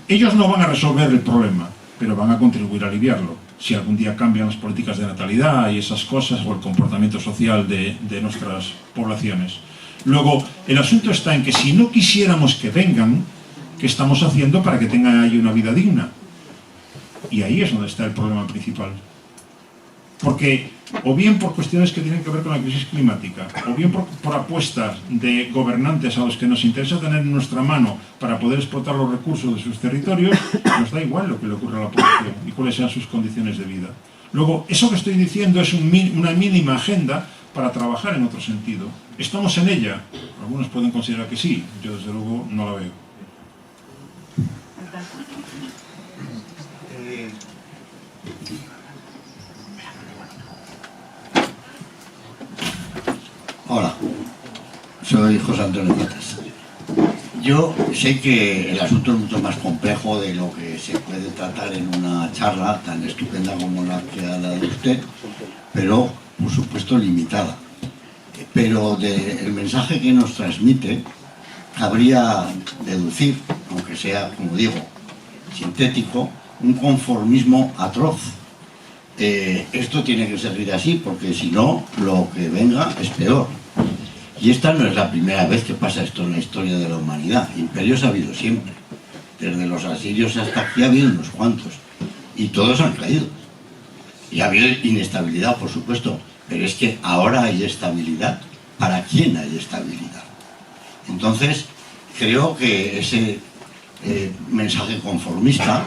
Ellos no van a resolver el problema, pero van a contribuir a aliviarlo. Si algún día cambian las políticas de natalidad y esas cosas, o el comportamiento social de nuestras poblaciones. Luego, el asunto está en que si no quisiéramos que vengan, ¿qué estamos haciendo para que tengan ahí una vida digna? Y ahí es donde está el problema principal. Porque, o bien por cuestiones que tienen que ver con la crisis climática, o bien por apuestas de gobernantes a los que nos interesa tener en nuestra mano para poder explotar los recursos de sus territorios, nos da igual lo que le ocurre a la población y cuáles sean sus condiciones de vida. Luego, eso que estoy diciendo es una mínima agenda para trabajar en otro sentido. ¿Estamos en ella? Algunos pueden considerar que sí, yo desde luego no la veo. Soy José Antonio Matas. Yo sé que el asunto es mucho más complejo de lo que se puede tratar en una charla tan estupenda como la que ha dado usted, pero por supuesto limitada. Pero del mensaje que nos transmite cabría deducir, aunque sea, como digo, sintético, un conformismo atroz. Esto tiene que seguir así, porque si no, lo que venga es peor. Y esta no es la primera vez que pasa esto en la historia de la humanidad. Imperios ha habido siempre. Desde los asirios hasta aquí ha habido unos cuantos. Y todos han caído. Y ha habido inestabilidad, por supuesto. Pero es que ahora hay estabilidad. ¿Para quién hay estabilidad? Entonces, creo que ese mensaje conformista,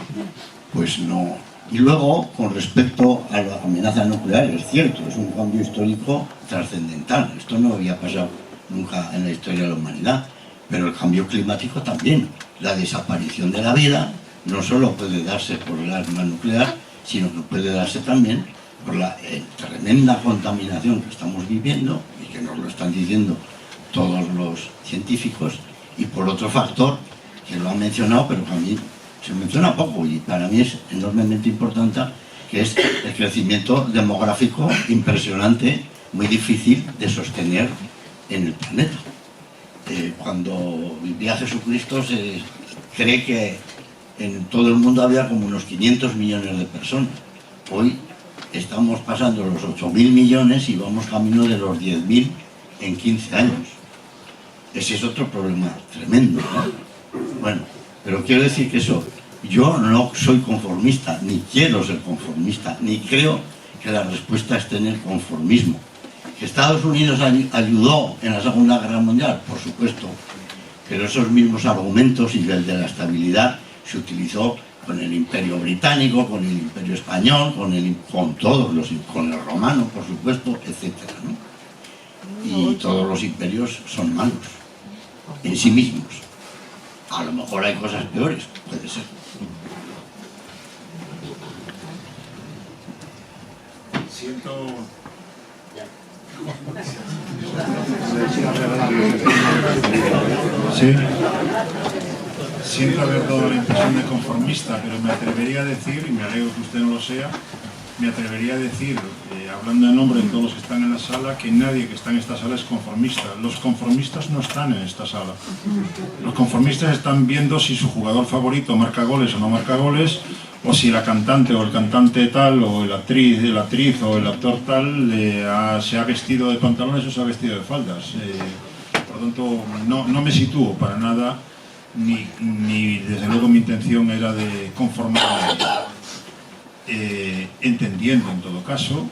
pues no. Y luego, con respecto a la amenaza nuclear, es cierto, es un cambio histórico trascendental. Esto no había pasado nunca en la historia de la humanidad. Pero el cambio climático también. La desaparición de la vida no solo puede darse por el arma nuclear, sino que puede darse también por la tremenda contaminación que estamos viviendo, y que nos lo están diciendo todos los científicos, y por otro factor que lo han mencionado, pero que a mí se menciona poco y para mí es enormemente importante, que es el crecimiento demográfico impresionante, muy difícil de sostener en el planeta. Cuando vivía Jesucristo se cree que en todo el mundo había como unos 500 millones de personas. Hoy estamos pasando los 8.000 millones y vamos camino de los 10.000 en 15 años. Ese es otro problema tremendo, ¿no? Bueno, pero quiero decir que eso, yo no soy conformista, ni quiero ser conformista, ni creo que la respuesta esté en el conformismo. ¿Que Estados Unidos ayudó en la Segunda Guerra Mundial? Por supuesto, pero esos mismos argumentos y el de la estabilidad se utilizó con el Imperio Británico, con el Imperio Español, con todos los, con el romano, por supuesto, etcétera, ¿no? Y todos los imperios son malos en sí mismos. A lo mejor hay cosas peores, puede ser. Siento... Sí. Siento haber dado la impresión de conformista, pero me atrevería a decir, y me alegro que usted no lo sea, me atrevería a decir, hablando en nombre de todos los que están en la sala, que nadie que está en esta sala es conformista. Los conformistas no están en esta sala. Los conformistas están viendo si su jugador favorito marca goles o no marca goles, o si la cantante o el cantante tal, o la actriz o el actor tal se ha vestido de pantalones o se ha vestido de faldas. Por lo tanto, no me sitúo para nada, ni desde luego mi intención era de conformarme, entendiendo en todo caso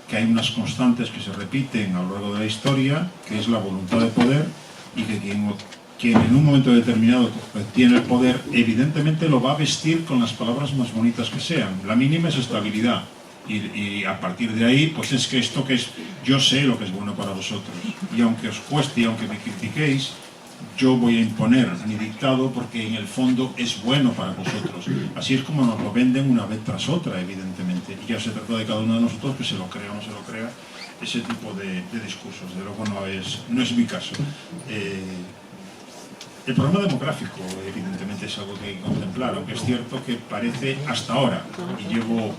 que hay unas constantes que se repiten a lo largo de la historia, que es la voluntad de poder, y que quien en un momento determinado tiene el poder, evidentemente lo va a vestir con las palabras más bonitas que sean. La mínima es estabilidad. Y a partir de ahí, pues es que esto que es, yo sé lo que es bueno para vosotros. Y aunque os cueste y aunque me critiquéis, yo voy a imponer mi dictado porque en el fondo es bueno para vosotros. Así es como nos lo venden una vez tras otra, evidentemente. Y ya se trata de cada uno de nosotros que se lo crea o no se lo crea ese tipo de discursos. De luego no es mi caso. El problema demográfico, evidentemente, es algo que hay que contemplar, aunque es cierto que parece hasta ahora, y llevo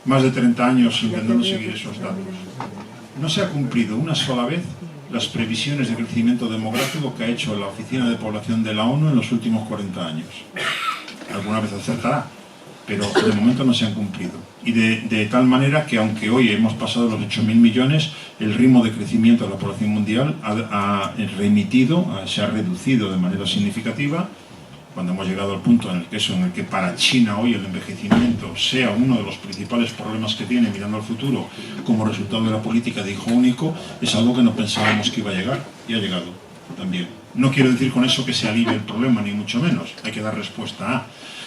más de 30 años intentando seguir esos datos, no se ha cumplido una sola vez las previsiones de crecimiento demográfico que ha hecho la Oficina de Población de la ONU en los últimos 40 años. Alguna vez acertará, pero de momento no se han cumplido. Y de tal manera que aunque hoy hemos pasado los 8.000 millones, el ritmo de crecimiento de la población mundial se ha reducido de manera significativa, cuando hemos llegado al punto en el que para China hoy el envejecimiento sea uno de los principales problemas que tiene mirando al futuro como resultado de la política de hijo único, es algo que no pensábamos que iba a llegar, y ha llegado también. No quiero decir con eso que se alivie el problema, ni mucho menos, hay que dar respuesta a.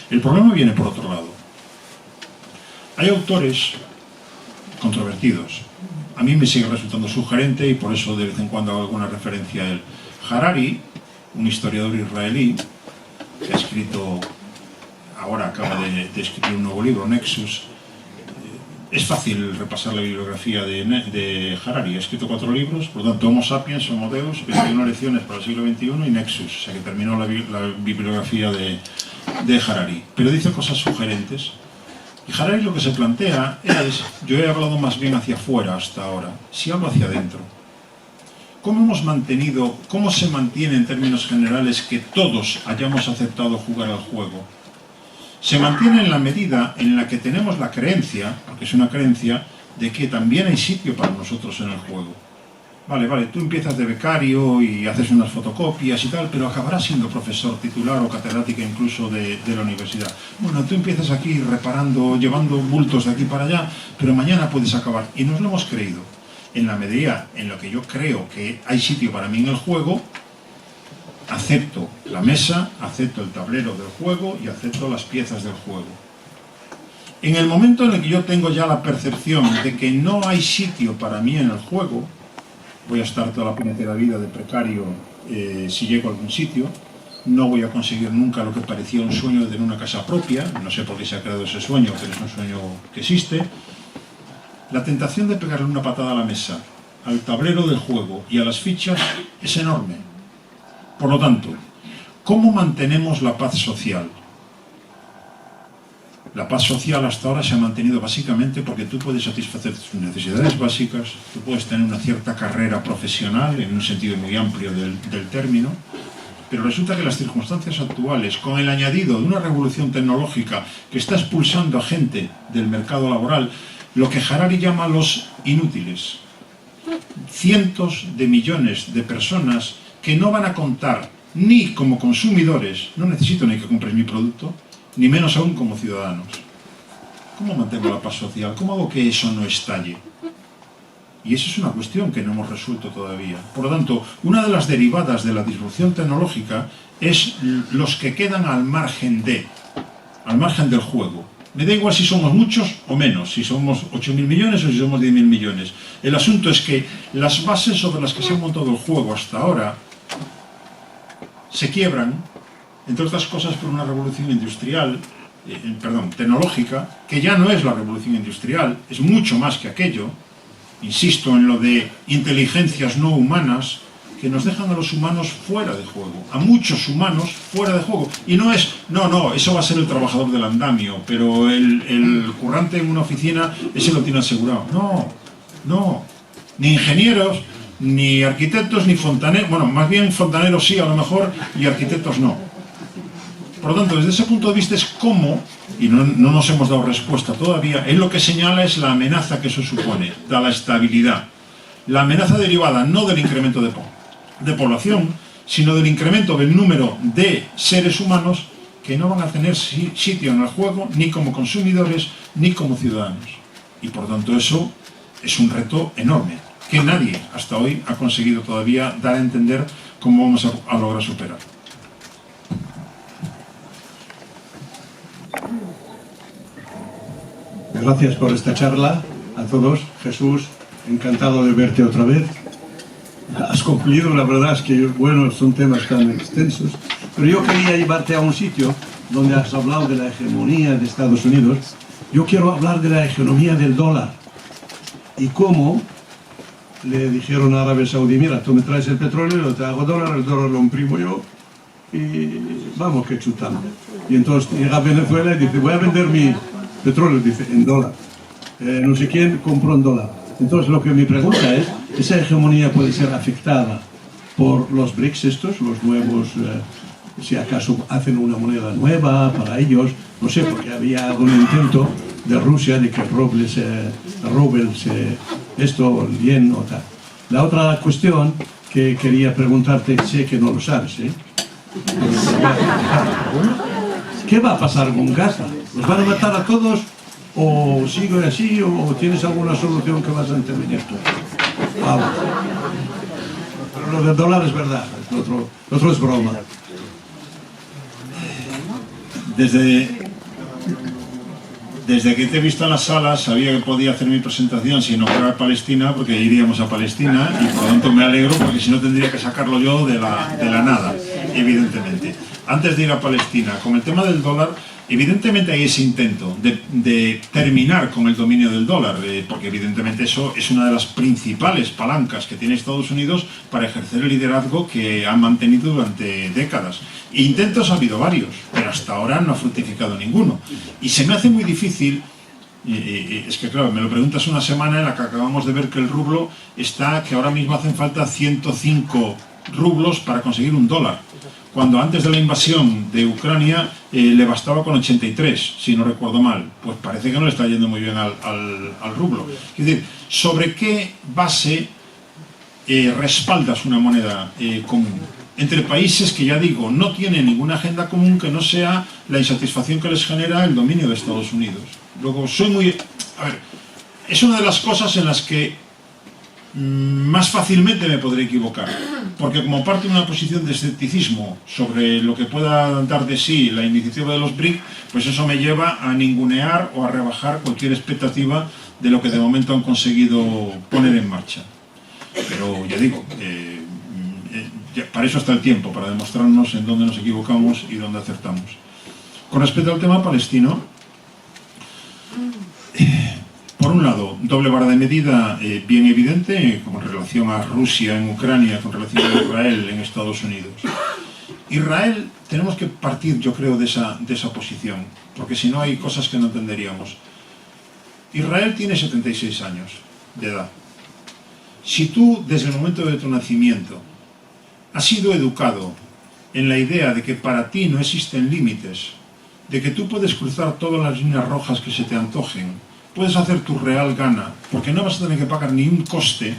El problema viene por otro lado. Hay autores controvertidos. A mí me sigue resultando sugerente y por eso de vez en cuando hago alguna referencia a él. Harari, un historiador israelí, que ha escrito, ahora acaba de escribir un nuevo libro, Nexus, Es fácil repasar la bibliografía de Harari. Ha escrito 4 libros, por lo tanto, Homo sapiens, Homo Deus, 21 lecciones para el siglo XXI y Nexus, o sea que terminó la bibliografía de Harari. Pero dice cosas sugerentes. Y Harari lo que se plantea es, yo he hablado más bien hacia afuera hasta ahora, si hablo hacia adentro, ¿cómo se mantiene en términos generales que todos hayamos aceptado jugar al juego? Se mantiene en la medida en la que tenemos la creencia, porque es una creencia, de que también hay sitio para nosotros en el juego. Vale, tú empiezas de becario y haces unas fotocopias y tal, pero acabarás siendo profesor titular o catedrática incluso de la universidad. Bueno, tú empiezas aquí reparando, llevando bultos de aquí para allá, pero mañana puedes acabar. Y nos lo hemos creído. En la medida en la que yo creo que hay sitio para mí en el juego, acepto la mesa, acepto el tablero del juego y acepto las piezas del juego. En el momento en el que yo tengo ya la percepción de que no hay sitio para mí en el juego, voy a estar toda la puñetera vida de precario si llego a algún sitio, no voy a conseguir nunca lo que parecía un sueño de tener una casa propia, no sé por qué se ha creado ese sueño, pero es un sueño que existe. La tentación de pegarle una patada a la mesa, al tablero del juego y a las fichas es enorme. Por lo tanto, ¿cómo mantenemos la paz social? La paz social hasta ahora se ha mantenido básicamente porque tú puedes satisfacer tus necesidades básicas, tú puedes tener una cierta carrera profesional en un sentido muy amplio del término, pero resulta que las circunstancias actuales, con el añadido de una revolución tecnológica que está expulsando a gente del mercado laboral, lo que Harari llama los inútiles, cientos de millones de personas que no van a contar ni como consumidores, no necesito ni que compres mi producto, ni menos aún como ciudadanos. ¿Cómo mantengo la paz social? ¿Cómo hago que eso no estalle? Y esa es una cuestión que no hemos resuelto todavía. Por lo tanto, una de las derivadas de la disrupción tecnológica es los que quedan al margen del juego. Me da igual si somos muchos o menos, si somos 8.000 millones o si somos 10.000 millones. El asunto es que las bases sobre las que se ha montado el juego hasta ahora se quiebran, entre otras cosas por una revolución industrial, tecnológica, que ya no es la revolución industrial, es mucho más que aquello. Insisto en lo de inteligencias no humanas que nos dejan a los humanos fuera de juego, a muchos humanos fuera de juego. Y no es, no, eso va a ser el trabajador del andamio, pero el currante en una oficina, ese lo tiene asegurado. No, ni ingenieros, ni arquitectos, ni fontaneros, bueno, más bien fontaneros sí a lo mejor, y arquitectos no. Por lo tanto, desde ese punto de vista es cómo, y no nos hemos dado respuesta todavía, él lo que señala es la amenaza que eso supone, da la estabilidad. La amenaza derivada no del incremento de población, sino del incremento del número de seres humanos que no van a tener sitio en el juego, ni como consumidores, ni como ciudadanos. Y por lo tanto eso es un reto enorme, que nadie hasta hoy ha conseguido todavía dar a entender cómo vamos a lograr superar. Gracias por esta charla a todos. Jesús, encantado de verte otra vez. Has cumplido, la verdad es que, bueno, son temas tan extensos. Pero yo quería llevarte a un sitio donde has hablado de la hegemonía de Estados Unidos. Yo quiero hablar de la hegemonía del dólar. Y cómo le dijeron a Arabia Saudí, mira, tú me traes el petróleo, yo te hago dólar, el dólar lo imprimo yo y vamos que chutamos. Y entonces llega a Venezuela y dice, voy a vender mi petróleo, dice, en dólar. No sé quién compró en dólar. Entonces lo que mi pregunta es, ¿esa hegemonía puede ser afectada por los BRICS estos, los nuevos, si acaso hacen una moneda nueva para ellos? No sé, porque había algún intento de Rusia de que robles esto, el yen o tal. La otra cuestión que quería preguntarte, sé que no lo sabes, ¿qué va a pasar con Gaza? ¿Los van a matar a todos? ¿O sigue así? ¿O tienes alguna solución que vas a intervenir tú? Vamos. Pero lo del dólar es verdad, lo otro es broma. Desde que te he visto en la sala sabía que podía hacer mi presentación sin nombrar Palestina, porque iríamos a Palestina, y por lo tanto me alegro porque si no tendría que sacarlo yo de la nada, evidentemente. Antes de ir a Palestina, con el tema del dólar, Evidentemente hay ese intento de terminar con el dominio del dólar, porque evidentemente eso es una de las principales palancas que tiene Estados Unidos para ejercer el liderazgo que ha mantenido durante décadas. Intentos ha habido varios, pero hasta ahora no ha fructificado ninguno. Y se me hace muy difícil, es que claro, me lo preguntas una semana en la que acabamos de ver que el rublo está, que ahora mismo hacen falta 105 rublos para conseguir un dólar, cuando antes de la invasión de Ucrania le bastaba con 83, si no recuerdo mal. Pues parece que no le está yendo muy bien al rublo. Es decir, ¿sobre qué base respaldas una moneda común? Entre países que, ya digo, no tienen ninguna agenda común que no sea la insatisfacción que les genera el dominio de Estados Unidos. Luego, es una de las cosas en las que más fácilmente me podré equivocar, porque como parte de una posición de escepticismo sobre lo que pueda dar de sí la iniciativa de los BRIC, pues eso me lleva a ningunear o a rebajar cualquier expectativa de lo que de momento han conseguido poner en marcha. Pero ya digo, para eso está el tiempo, para demostrarnos en dónde nos equivocamos y dónde acertamos. Con respecto al tema palestino, por un lado, doble vara de medida bien evidente con relación a Rusia en Ucrania, con relación a Israel en Estados Unidos. Israel, tenemos que partir, yo creo, de esa posición, porque si no hay cosas que no entenderíamos. Israel tiene 76 años de edad. Si tú, desde el momento de tu nacimiento, has sido educado en la idea de que para ti no existen límites, de que tú puedes cruzar todas las líneas rojas que se te antojen, puedes hacer tu real gana, porque no vas a tener que pagar ni un coste,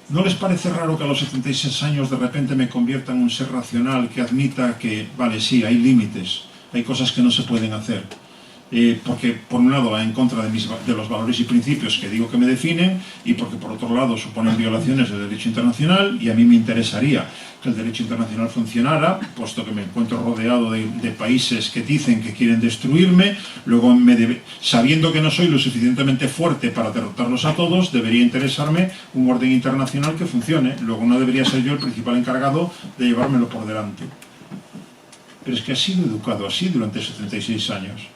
¿no les parece raro que a los 76 años de repente me convierta en un ser racional que admita que, vale, sí, hay límites, hay cosas que no se pueden hacer? Porque por un lado va en contra de los valores y principios que digo que me definen, y porque por otro lado suponen violaciones del derecho internacional, y a mí me interesaría que el derecho internacional funcionara, puesto que me encuentro rodeado de países que dicen que quieren destruirme. Luego, sabiendo que no soy lo suficientemente fuerte para derrotarlos a todos, debería interesarme un orden internacional que funcione. Luego no debería ser yo el principal encargado de llevármelo por delante. Pero es que ha sido educado así durante 76 años.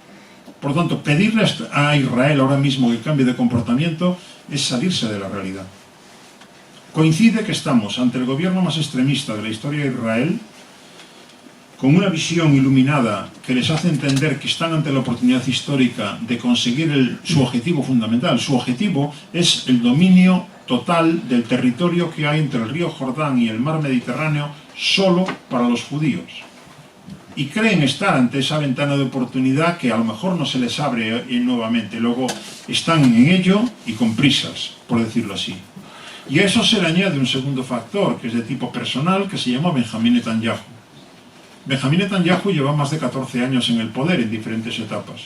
Por lo tanto, pedirle a Israel ahora mismo que cambie de comportamiento es salirse de la realidad. Coincide que estamos ante el gobierno más extremista de la historia de Israel, con una visión iluminada que les hace entender que están ante la oportunidad histórica de conseguir su objetivo fundamental. Su objetivo es el dominio total del territorio que hay entre el río Jordán y el mar Mediterráneo solo para los judíos. Y creen estar ante esa ventana de oportunidad que a lo mejor no se les abre nuevamente. Luego están en ello y con prisas, por decirlo así. Y a eso se le añade un segundo factor, que es de tipo personal, que se llama Benjamín Netanyahu. Benjamín Netanyahu lleva más de 14 años en el poder en diferentes etapas.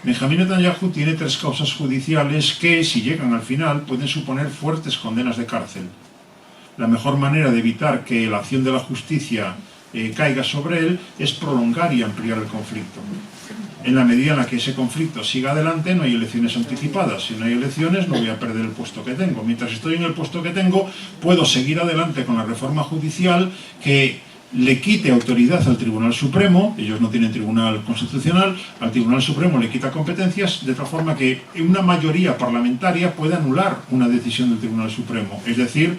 Benjamín Netanyahu tiene 3 causas judiciales que, si llegan al final, pueden suponer fuertes condenas de cárcel. La mejor manera de evitar que la acción de la justicia caiga sobre él es prolongar y ampliar el conflicto. En la medida en la que ese conflicto siga adelante, no hay elecciones anticipadas. Si no hay elecciones, no voy a perder el puesto que tengo. Mientras estoy en el puesto que tengo, puedo seguir adelante con la reforma judicial que le quite autoridad al Tribunal Supremo. Ellos no tienen Tribunal Constitucional. Al Tribunal Supremo le quita competencias, de tal forma que una mayoría parlamentaria puede anular una decisión del Tribunal Supremo. Es decir,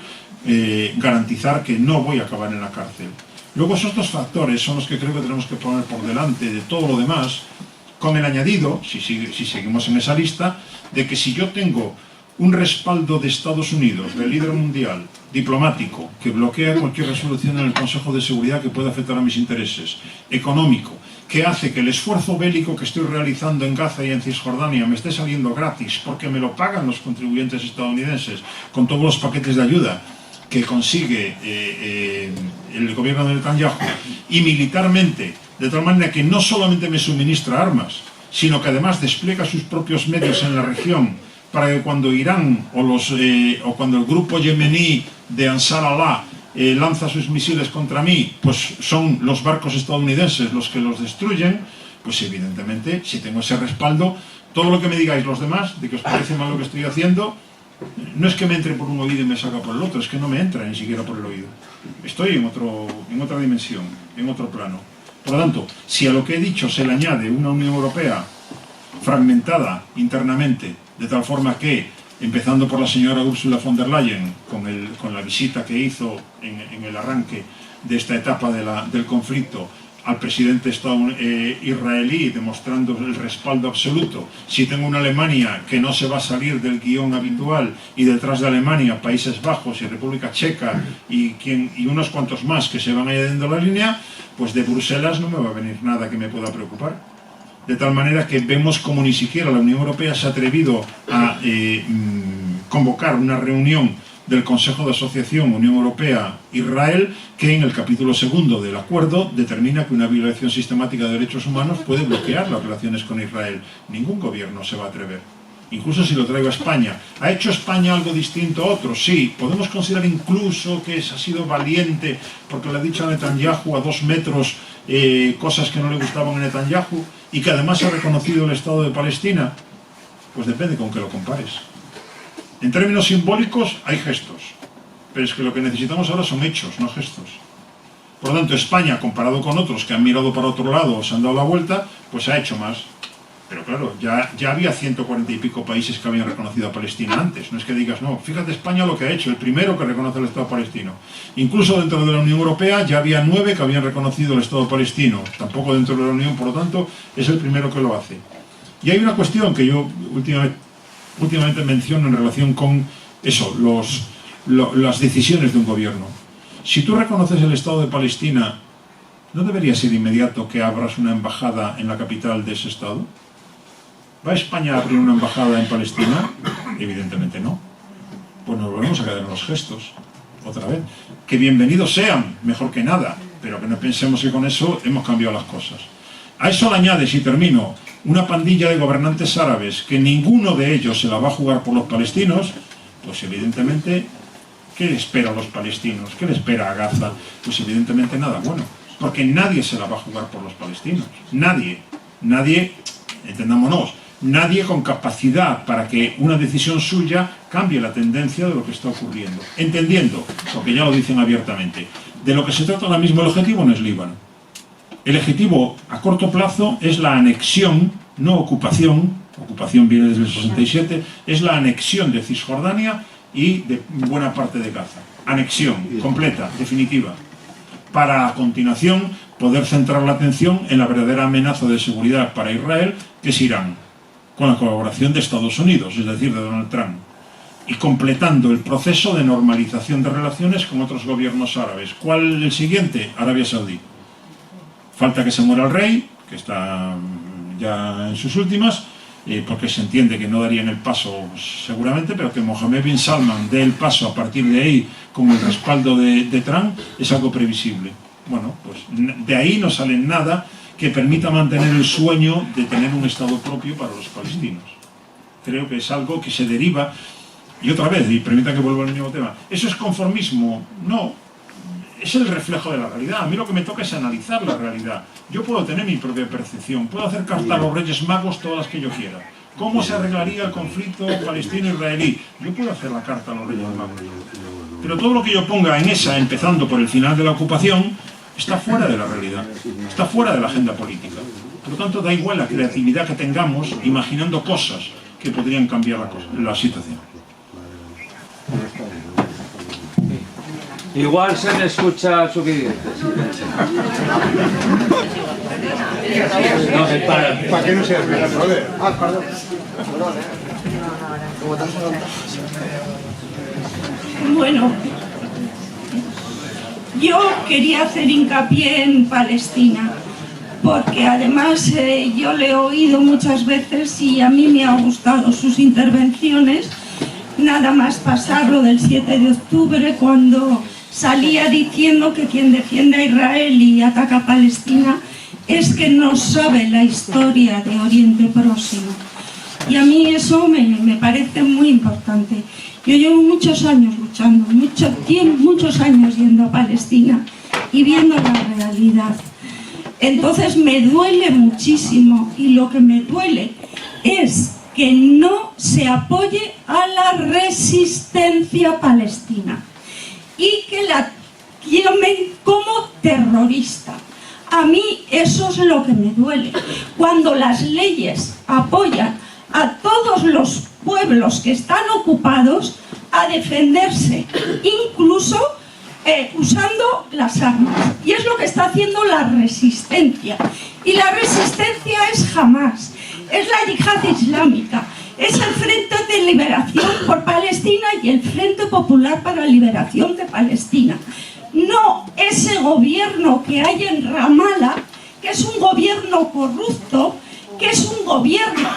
garantizar que no voy a acabar en la cárcel. Luego, esos 2 factores son los que creo que tenemos que poner por delante de todo lo demás, con el añadido, si seguimos en esa lista, de que si yo tengo un respaldo de Estados Unidos, del líder mundial, diplomático, que bloquea cualquier resolución en el Consejo de Seguridad que pueda afectar a mis intereses, económico, que hace que el esfuerzo bélico que estoy realizando en Gaza y en Cisjordania me esté saliendo gratis, porque me lo pagan los contribuyentes estadounidenses con todos los paquetes de ayuda que consigue el gobierno de Netanyahu, y militarmente, de tal manera que no solamente me suministra armas, sino que además despliega sus propios medios en la región, para que cuando Irán o cuando el grupo yemení de Ansar Allah lanza sus misiles contra mí, pues son los barcos estadounidenses los que los destruyen. Pues evidentemente, si tengo ese respaldo, todo lo que me digáis los demás, de que os parece mal lo que estoy haciendo, no es que me entre por un oído y me salga por el otro, es que no me entra ni siquiera por el oído. Estoy en otra dimensión, en otro plano. Por lo tanto, si a lo que he dicho se le añade una Unión Europea fragmentada internamente, de tal forma que, empezando por la señora Ursula von der Leyen, con la visita que hizo en el arranque de esta etapa del conflicto, al presidente israelí, demostrando el respaldo absoluto, si tengo una Alemania que no se va a salir del guión habitual, y detrás de Alemania Países Bajos y República Checa y unos cuantos más que se van añadiendo a la línea, pues de Bruselas no me va a venir nada que me pueda preocupar. De tal manera que vemos como ni siquiera la Unión Europea se ha atrevido a convocar una reunión del Consejo de Asociación Unión Europea-Israel, que en el capítulo 2 del acuerdo determina que una violación sistemática de derechos humanos puede bloquear las relaciones con Israel. Ningún gobierno se va a atrever. Incluso si lo traigo a España. ¿Ha hecho España algo distinto a otros? Sí. Podemos considerar incluso que ha sido valiente porque le ha dicho a Netanyahu a 2 metros cosas que no le gustaban a Netanyahu, y que además ha reconocido el Estado de Palestina. Pues depende con que lo compares. En términos simbólicos hay gestos, pero es que lo que necesitamos ahora son hechos, no gestos. Por lo tanto, España, comparado con otros que han mirado para otro lado o se han dado la vuelta, pues ha hecho más. Pero claro, ya había 140 y pico países que habían reconocido a Palestina antes. No es que digas, no, fíjate España lo que ha hecho, el primero que reconoce el Estado palestino. Incluso dentro de la Unión Europea ya había 9 que habían reconocido el Estado palestino. Tampoco dentro de la Unión, por lo tanto, es el primero que lo hace. Y hay una cuestión que yo últimamente menciono en relación con eso, las decisiones de un gobierno. Si tú reconoces el Estado de Palestina, ¿no debería ser inmediato que abras una embajada en la capital de ese Estado? ¿Va España a abrir una embajada en Palestina? Evidentemente no. Pues nos volvemos a quedar en los gestos, otra vez. Que bienvenidos sean, mejor que nada, pero que no pensemos que con eso hemos cambiado las cosas. A eso le añades, y termino, una pandilla de gobernantes árabes que ninguno de ellos se la va a jugar por los palestinos, pues evidentemente, ¿qué le espera a los palestinos? ¿Qué le espera a Gaza? Pues evidentemente nada bueno, porque nadie se la va a jugar por los palestinos. Nadie, entendámonos, nadie con capacidad para que una decisión suya cambie la tendencia de lo que está ocurriendo. Entendiendo, porque ya lo dicen abiertamente, de lo que se trata ahora mismo, el objetivo no es Líbano. El objetivo a corto plazo es la anexión, no ocupación viene desde el 67, es la anexión de Cisjordania y de buena parte de Gaza. Anexión completa, definitiva, para a continuación poder centrar la atención en la verdadera amenaza de seguridad para Israel, que es Irán, con la colaboración de Estados Unidos, es decir, de Donald Trump, y completando el proceso de normalización de relaciones con otros gobiernos árabes. ¿Cuál es el siguiente? Arabia Saudí. Falta que se muera el rey, que está ya en sus últimas, porque se entiende que no darían el paso seguramente, pero que Mohammed bin Salman dé el paso a partir de ahí con el respaldo de Trump es algo previsible. Bueno, pues de ahí no sale nada que permita mantener el sueño de tener un Estado propio para los palestinos. Creo que es algo que se deriva, y otra vez, y permita que vuelva al mismo tema, ¿eso es conformismo? No, es el reflejo de la realidad. A mí lo que me toca es analizar la realidad. Yo puedo tener mi propia percepción, puedo hacer carta a los Reyes Magos todas las que yo quiera. ¿Cómo se arreglaría el conflicto palestino-israelí? Yo puedo hacer la carta a los Reyes Magos. Pero todo lo que yo ponga en esa, empezando por el final de la ocupación, está fuera de la realidad, está fuera de la agenda política. Por lo tanto, da igual la creatividad que tengamos imaginando cosas que podrían cambiar la situación. Igual se me escucha suficiente. No, ¿Para qué no se hace? Ah, perdón. Bueno, yo quería hacer hincapié en Palestina, porque además yo le he oído muchas veces y a mí me han gustado sus intervenciones, nada más pasarlo del 7 de octubre, cuando salía diciendo que quien defiende a Israel y ataca a Palestina es que no sabe la historia de Oriente Próximo. Y a mí eso me parece muy importante. Yo llevo muchos años luchando, muchos años yendo a Palestina y viendo la realidad. Entonces me duele muchísimo, y lo que me duele es que no se apoye a la resistencia palestina y que la llamen como terrorista. A mí eso es lo que me duele. Cuando las leyes apoyan a todos los pueblos que están ocupados a defenderse, incluso usando las armas. Y es lo que está haciendo la resistencia. Y la resistencia es Hamás, es la yihad islámica, es el Frente de Liberación por Palestina y el Frente Popular para la Liberación de Palestina. No ese gobierno que hay en Ramallah, que es un gobierno corrupto, que es un gobierno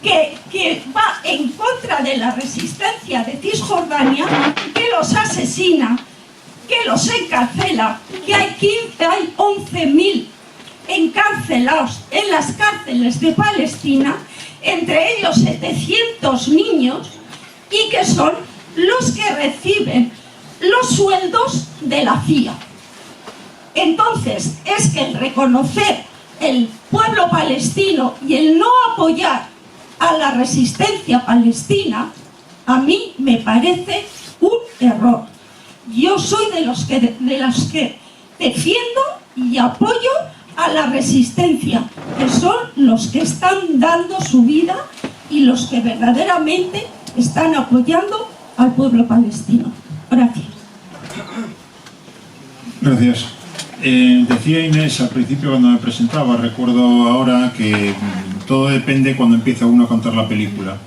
que va en contra de la resistencia de Cisjordania, que los asesina, que los encarcela, que hay 11.000 encarcelados en las cárceles de Palestina, entre ellos 700 niños, y que son los que reciben los sueldos de la CIA. Entonces, es que el reconocer el pueblo palestino y el no apoyar a la resistencia palestina, a mí me parece un error. Yo soy de los que defiendo y apoyo a la resistencia, que son los que están dando su vida y los que verdaderamente están apoyando al pueblo palestino. Gracias. Gracias. Decía Inés al principio cuando me presentaba, recuerdo ahora que todo depende cuando empieza uno a contar la película.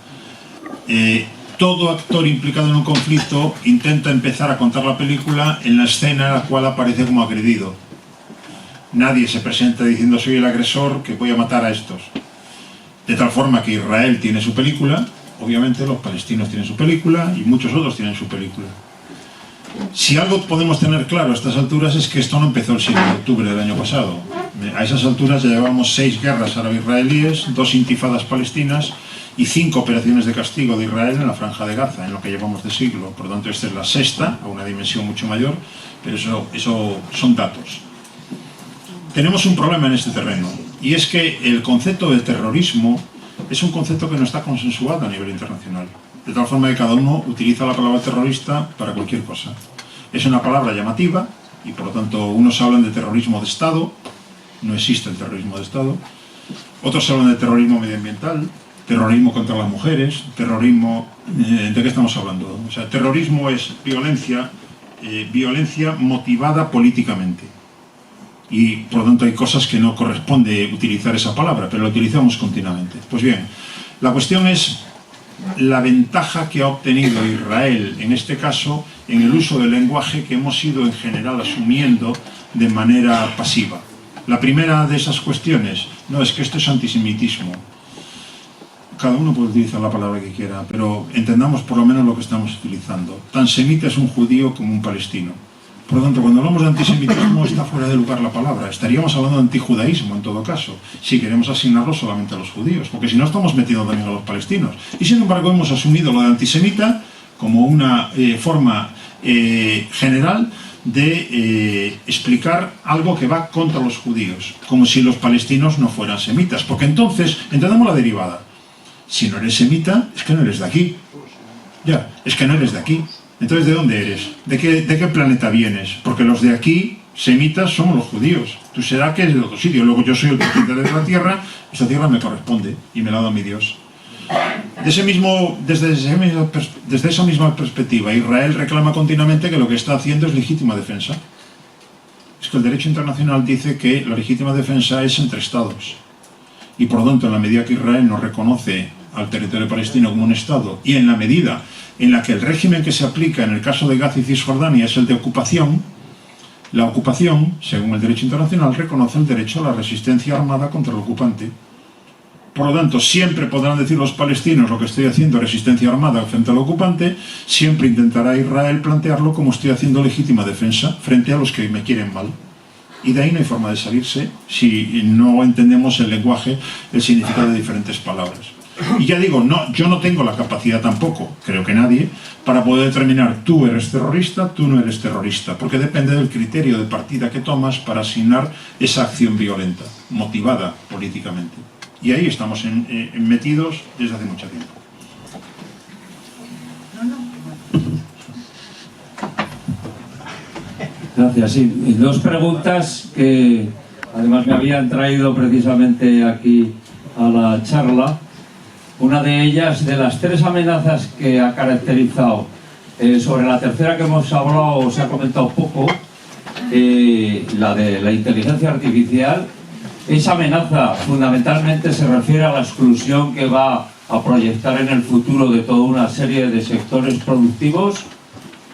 Todo actor implicado en un conflicto intenta empezar a contar la película en la escena en la cual aparece como agredido. Nadie se presenta diciendo soy el agresor que voy a matar a estos. De tal forma que Israel tiene su película, obviamente los palestinos tienen su película y muchos otros tienen su película. Si algo podemos tener claro a estas alturas es que esto no empezó el 7 de octubre del año pasado. A esas alturas ya llevamos 6 guerras árabe-israelíes, 2 intifadas palestinas y 5 operaciones de castigo de Israel en la Franja de Gaza, en lo que llevamos de siglo. Por lo tanto, esta es la 6ª, a una dimensión mucho mayor, pero eso son datos. Tenemos un problema en este terreno, y es que el concepto del terrorismo es un concepto que no está consensuado a nivel internacional. De tal forma que cada uno utiliza la palabra terrorista para cualquier cosa. Es una palabra llamativa y por lo tanto unos hablan de terrorismo de Estado, no existe el terrorismo de Estado. Otros hablan de terrorismo medioambiental, terrorismo contra las mujeres, terrorismo... ¿De qué estamos hablando? O sea, terrorismo es violencia, violencia motivada políticamente. Y por lo tanto hay cosas que no corresponde utilizar esa palabra, pero la utilizamos continuamente. Pues bien, la cuestión es la ventaja que ha obtenido Israel, en este caso, en el uso del lenguaje que hemos ido en general asumiendo de manera pasiva. La primera de esas cuestiones, no, es que esto es antisemitismo. Cada uno puede utilizar la palabra que quiera, pero entendamos por lo menos lo que estamos utilizando. Tan semita es un judío como un palestino. Por lo tanto, cuando hablamos de antisemitismo está fuera de lugar la palabra. Estaríamos hablando de antijudaísmo en todo caso, si queremos asignarlo solamente a los judíos, porque si no estamos metiendo también a los palestinos. Y sin embargo hemos asumido lo de antisemita como una forma general de explicar algo que va contra los judíos, como si los palestinos no fueran semitas, porque entonces entendamos la derivada. Si no eres semita, es que no eres de aquí. Ya, es que no eres de aquí. Entonces, ¿de dónde eres? ¿De qué planeta vienes? Porque los de aquí, semitas, somos los judíos. Tú serás que eres de otro sitio. Luego yo soy el que de la tierra, esta tierra me corresponde y me la ha dado mi Dios. Desde esa misma perspectiva, Israel reclama continuamente que lo que está haciendo es legítima defensa. Es que el derecho internacional dice que la legítima defensa es entre estados. Y por lo tanto, en la medida que Israel no reconoce al territorio palestino como un estado y en la medida en la que el régimen que se aplica en el caso de Gaza y Cisjordania es el de ocupación, la ocupación, según el derecho internacional, reconoce el derecho a la resistencia armada contra el ocupante. Por lo tanto, siempre podrán decir los palestinos lo que estoy haciendo resistencia armada frente al ocupante, siempre intentará Israel plantearlo como estoy haciendo legítima defensa frente a los que me quieren mal. Y de ahí no hay forma de salirse si no entendemos el lenguaje, el significado de diferentes palabras. Y ya digo, yo no tengo la capacidad tampoco, creo que nadie, para poder determinar tú eres terrorista, tú no eres terrorista, porque depende del criterio de partida que tomas para asignar esa acción violenta, motivada políticamente. Y ahí estamos metidos desde hace mucho tiempo. Gracias, sí. Dos preguntas que además me habían traído precisamente aquí a la charla. Una de ellas, de las 3 amenazas que ha caracterizado, sobre la tercera que hemos hablado, se ha comentado poco, la de la inteligencia artificial. Esa amenaza fundamentalmente se refiere a la exclusión que va a proyectar en el futuro de toda una serie de sectores productivos,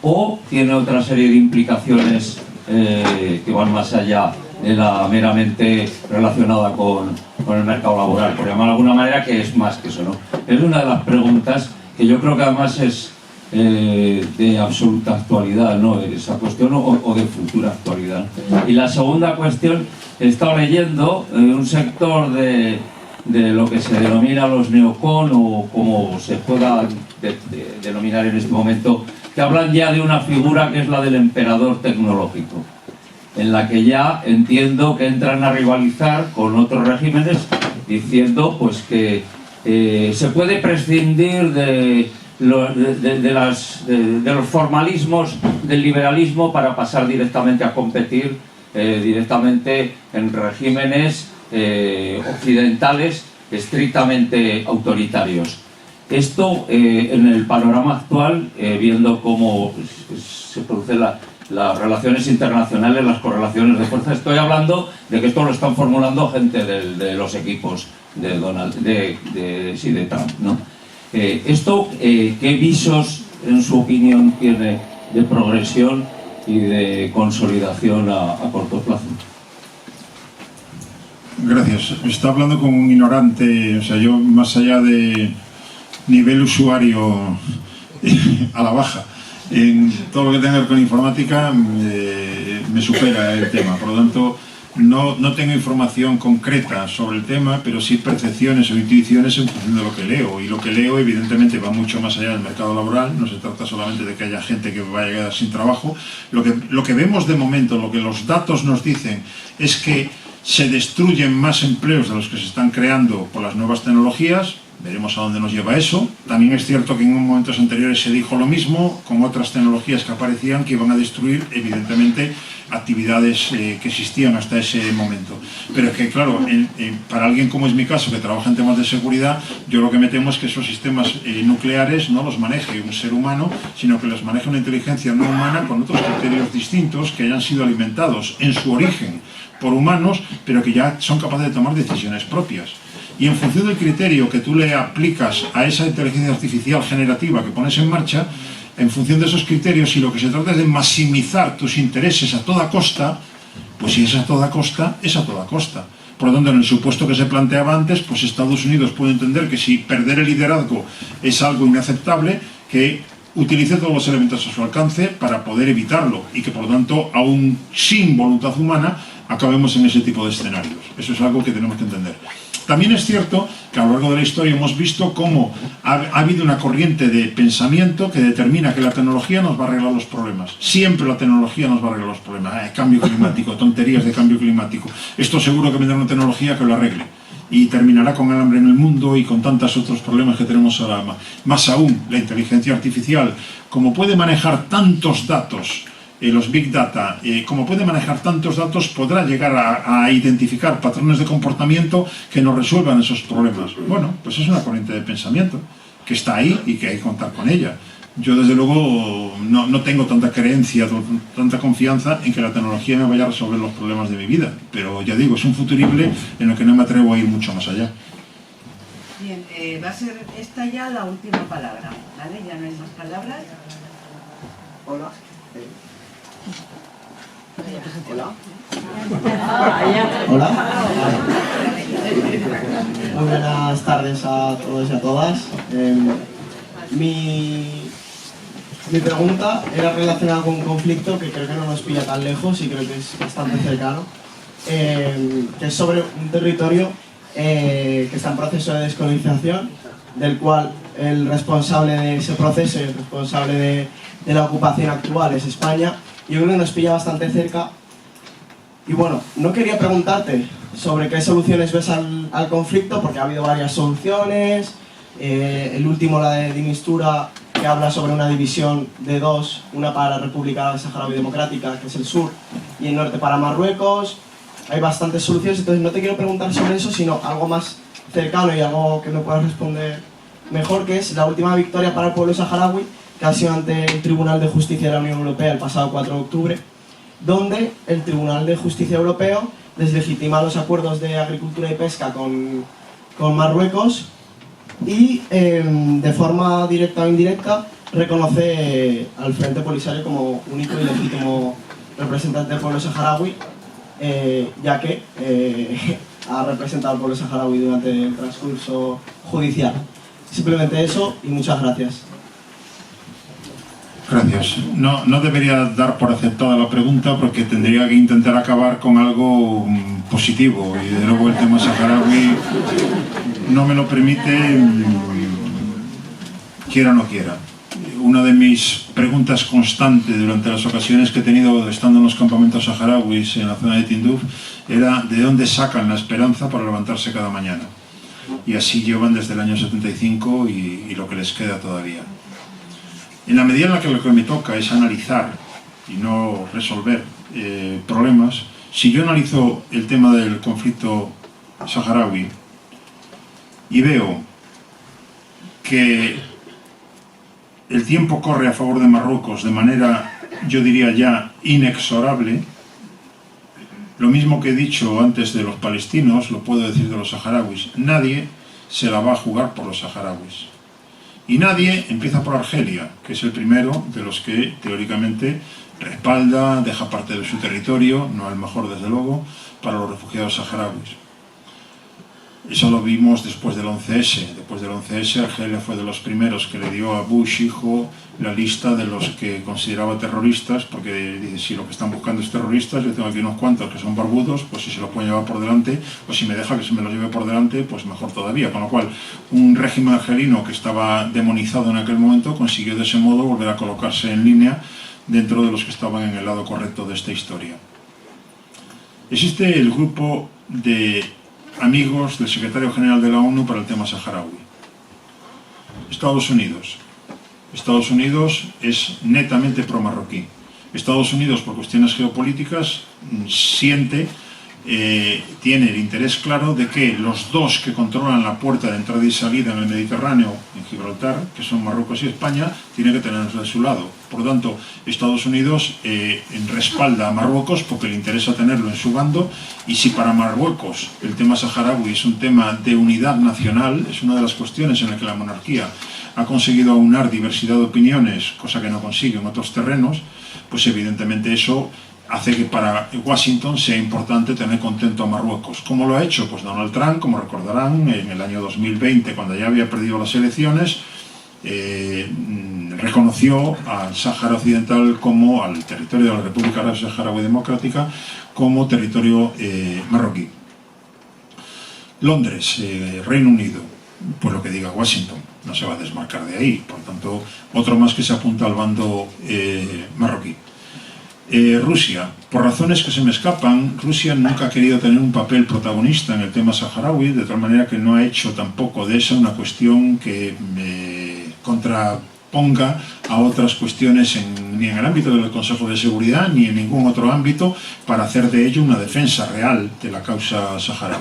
o tiene otra serie de implicaciones que van más allá de la meramente relacionada con el mercado laboral, por llamar de alguna manera, que es más que eso, ¿no? Es una de las preguntas que yo creo que además es de absoluta actualidad, ¿no? Esa cuestión, o de futura actualidad. Y la segunda cuestión, he estado leyendo un sector de lo que se denomina los neocon, o como se pueda denominar en este momento, que hablan ya de una figura que es la del emperador tecnológico, en la que ya entiendo que entran a rivalizar con otros regímenes, diciendo pues que se puede prescindir de los formalismos del liberalismo para pasar directamente a competir directamente en regímenes occidentales estrictamente autoritarios. Esto en el panorama actual, viendo cómo se producen las relaciones internacionales, las correlaciones de fuerza, estoy hablando de que esto lo están formulando gente de los equipos de Trump, ¿no? Esto, ¿qué visos, en su opinión, tiene de progresión y de consolidación a corto plazo? Gracias. Está hablando con un ignorante, o sea, yo más allá de nivel usuario a la baja, en todo lo que tenga que ver con informática me supera el tema, por lo tanto no tengo información concreta sobre el tema, pero sí percepciones o intuiciones en función de lo que leo, y lo que leo evidentemente va mucho más allá del mercado laboral. No se trata solamente de que haya gente que vaya a quedar sin trabajo. Lo que vemos de momento, lo que los datos nos dicen, es que se destruyen más empleos de los que se están creando por las nuevas tecnologías. Veremos a dónde nos lleva eso. También es cierto que en momentos anteriores se dijo lo mismo con otras tecnologías que aparecían, que iban a destruir evidentemente actividades que existían hasta ese momento. Pero que claro, para alguien como es mi caso, que trabaja en temas de seguridad, yo lo que me temo es que esos sistemas nucleares no los maneje un ser humano, sino que los maneje una inteligencia no humana con otros criterios distintos, que hayan sido alimentados en su origen por humanos, pero que ya son capaces de tomar decisiones propias. Y en función del criterio que tú le aplicas a esa inteligencia artificial generativa que pones en marcha, en función de esos criterios, si lo que se trata es de maximizar tus intereses a toda costa, pues si es a toda costa, es a toda costa. Por lo tanto, en el supuesto que se planteaba antes, pues Estados Unidos puede entender que si perder el liderazgo es algo inaceptable, que utilice todos los elementos a su alcance para poder evitarlo, y que por lo tanto, aún sin voluntad humana, acabemos en ese tipo de escenarios. Eso es algo que tenemos que entender. También es cierto que a lo largo de la historia hemos visto cómo ha habido una corriente de pensamiento que determina que la tecnología nos va a arreglar los problemas. Siempre la tecnología nos va a arreglar los problemas. Cambio climático, tonterías de cambio climático. Esto seguro que vendrá una tecnología que lo arregle y terminará con el hambre en el mundo y con tantos otros problemas que tenemos ahora. Más aún, la inteligencia artificial, como puede manejar tantos datos, los Big Data, como puede manejar tantos datos, podrá llegar a identificar patrones de comportamiento que nos resuelvan esos problemas. Bueno, pues es una corriente de pensamiento que está ahí y que hay que contar con ella. Yo desde luego no tengo tanta creencia, tanta confianza en que la tecnología me vaya a resolver los problemas de mi vida, pero ya digo, es un futurible en el que no me atrevo a ir mucho más allá. Bien, va a ser esta ya la última palabra, ¿vale? Ya no hay más palabras. Hola. Hola. Hola. Muy buenas tardes a todos y a todas. Mi pregunta era relacionada con un conflicto que creo que no nos pilla tan lejos y creo que es bastante cercano, que es sobre un territorio que está en proceso de descolonización, del cual el responsable de ese proceso y el responsable de la ocupación actual es España. Yo creo que nos pilla bastante cerca. Y bueno, no quería preguntarte sobre qué soluciones ves al conflicto, porque ha habido varias soluciones. El último, la de Mistura, que habla sobre una división de dos, una para la República Saharaui Democrática, que es el sur, y el norte para Marruecos. hay bastantes soluciones. Entonces no te quiero preguntar sobre eso, sino algo más cercano y algo que me puedas responder mejor, que es la última victoria para el pueblo saharaui, que ha sido ante el Tribunal de Justicia de la Unión Europea el pasado 4 de octubre, donde el Tribunal de Justicia Europeo deslegitima los acuerdos de agricultura y pesca con Marruecos y de forma directa o indirecta reconoce al Frente Polisario como único y legítimo representante del pueblo saharaui, ya que ha representado al pueblo saharaui durante el transcurso judicial. Simplemente eso y muchas gracias. Gracias. No debería dar por aceptada la pregunta porque tendría que intentar acabar con algo positivo y de nuevo el tema saharaui no me lo permite, quiera o no quiera. Una de mis preguntas constantes durante las ocasiones que he tenido estando en los campamentos saharauis en la zona de Tinduf era de dónde sacan la esperanza para levantarse cada mañana. Y así llevan desde el año 75 y lo que les queda todavía. En la medida en la que lo que me toca es analizar y no resolver problemas, si yo analizo el tema del conflicto saharaui y veo que el tiempo corre a favor de Marruecos de manera, yo diría ya, inexorable, lo mismo que he dicho antes de los palestinos, lo puedo decir de los saharauis. Nadie se la va a jugar por los saharauis. Y nadie empieza por Argelia, que es el primero de los que teóricamente respalda, deja parte de su territorio, no el mejor desde luego, para los refugiados saharauis. Eso lo vimos después del 11S. Después del 11S, Argelia fue de los primeros que le dio a Bush, hijo, la lista de los que consideraba terroristas, porque dice, si lo que están buscando es terroristas, yo tengo aquí unos cuantos que son barbudos, pues si se los pueden llevar por delante, o si me deja que se me los lleve por delante, pues mejor todavía. Con lo cual, un régimen argelino que estaba demonizado en aquel momento consiguió de ese modo volver a colocarse en línea dentro de los que estaban en el lado correcto de esta historia. Existe el grupo de amigos del secretario general de la ONU para el tema saharaui. Estados Unidos. Estados Unidos es netamente pro-marroquí. Estados Unidos, por cuestiones geopolíticas, tiene el interés claro de que los dos que controlan la puerta de entrada y salida en el Mediterráneo, en Gibraltar, que son Marruecos y España, tienen que tenerlos de su lado. Por lo tanto, Estados Unidos respalda a Marruecos porque le interesa tenerlo en su bando, y si para Marruecos el tema saharaui es un tema de unidad nacional, es una de las cuestiones en las que la monarquía ha conseguido aunar diversidad de opiniones, cosa que no consigue en otros terrenos, pues evidentemente eso hace que para Washington sea importante tener contento a Marruecos. ¿Cómo lo ha hecho? Pues Donald Trump, como recordarán, en el año 2020, cuando ya había perdido las elecciones, reconoció al Sáhara Occidental como, al territorio de la República Árabe Saharaui Democrática, como territorio marroquí. Londres, Reino Unido, pues lo que diga Washington, no se va a desmarcar de ahí, por tanto, otro más que se apunta al bando marroquí. Rusia, por razones que se me escapan, Rusia nunca ha querido tener un papel protagonista en el tema saharaui, de tal manera que no ha hecho tampoco de esa una cuestión que contraponga a otras cuestiones ni en el ámbito del Consejo de Seguridad ni en ningún otro ámbito para hacer de ello una defensa real de la causa saharaui.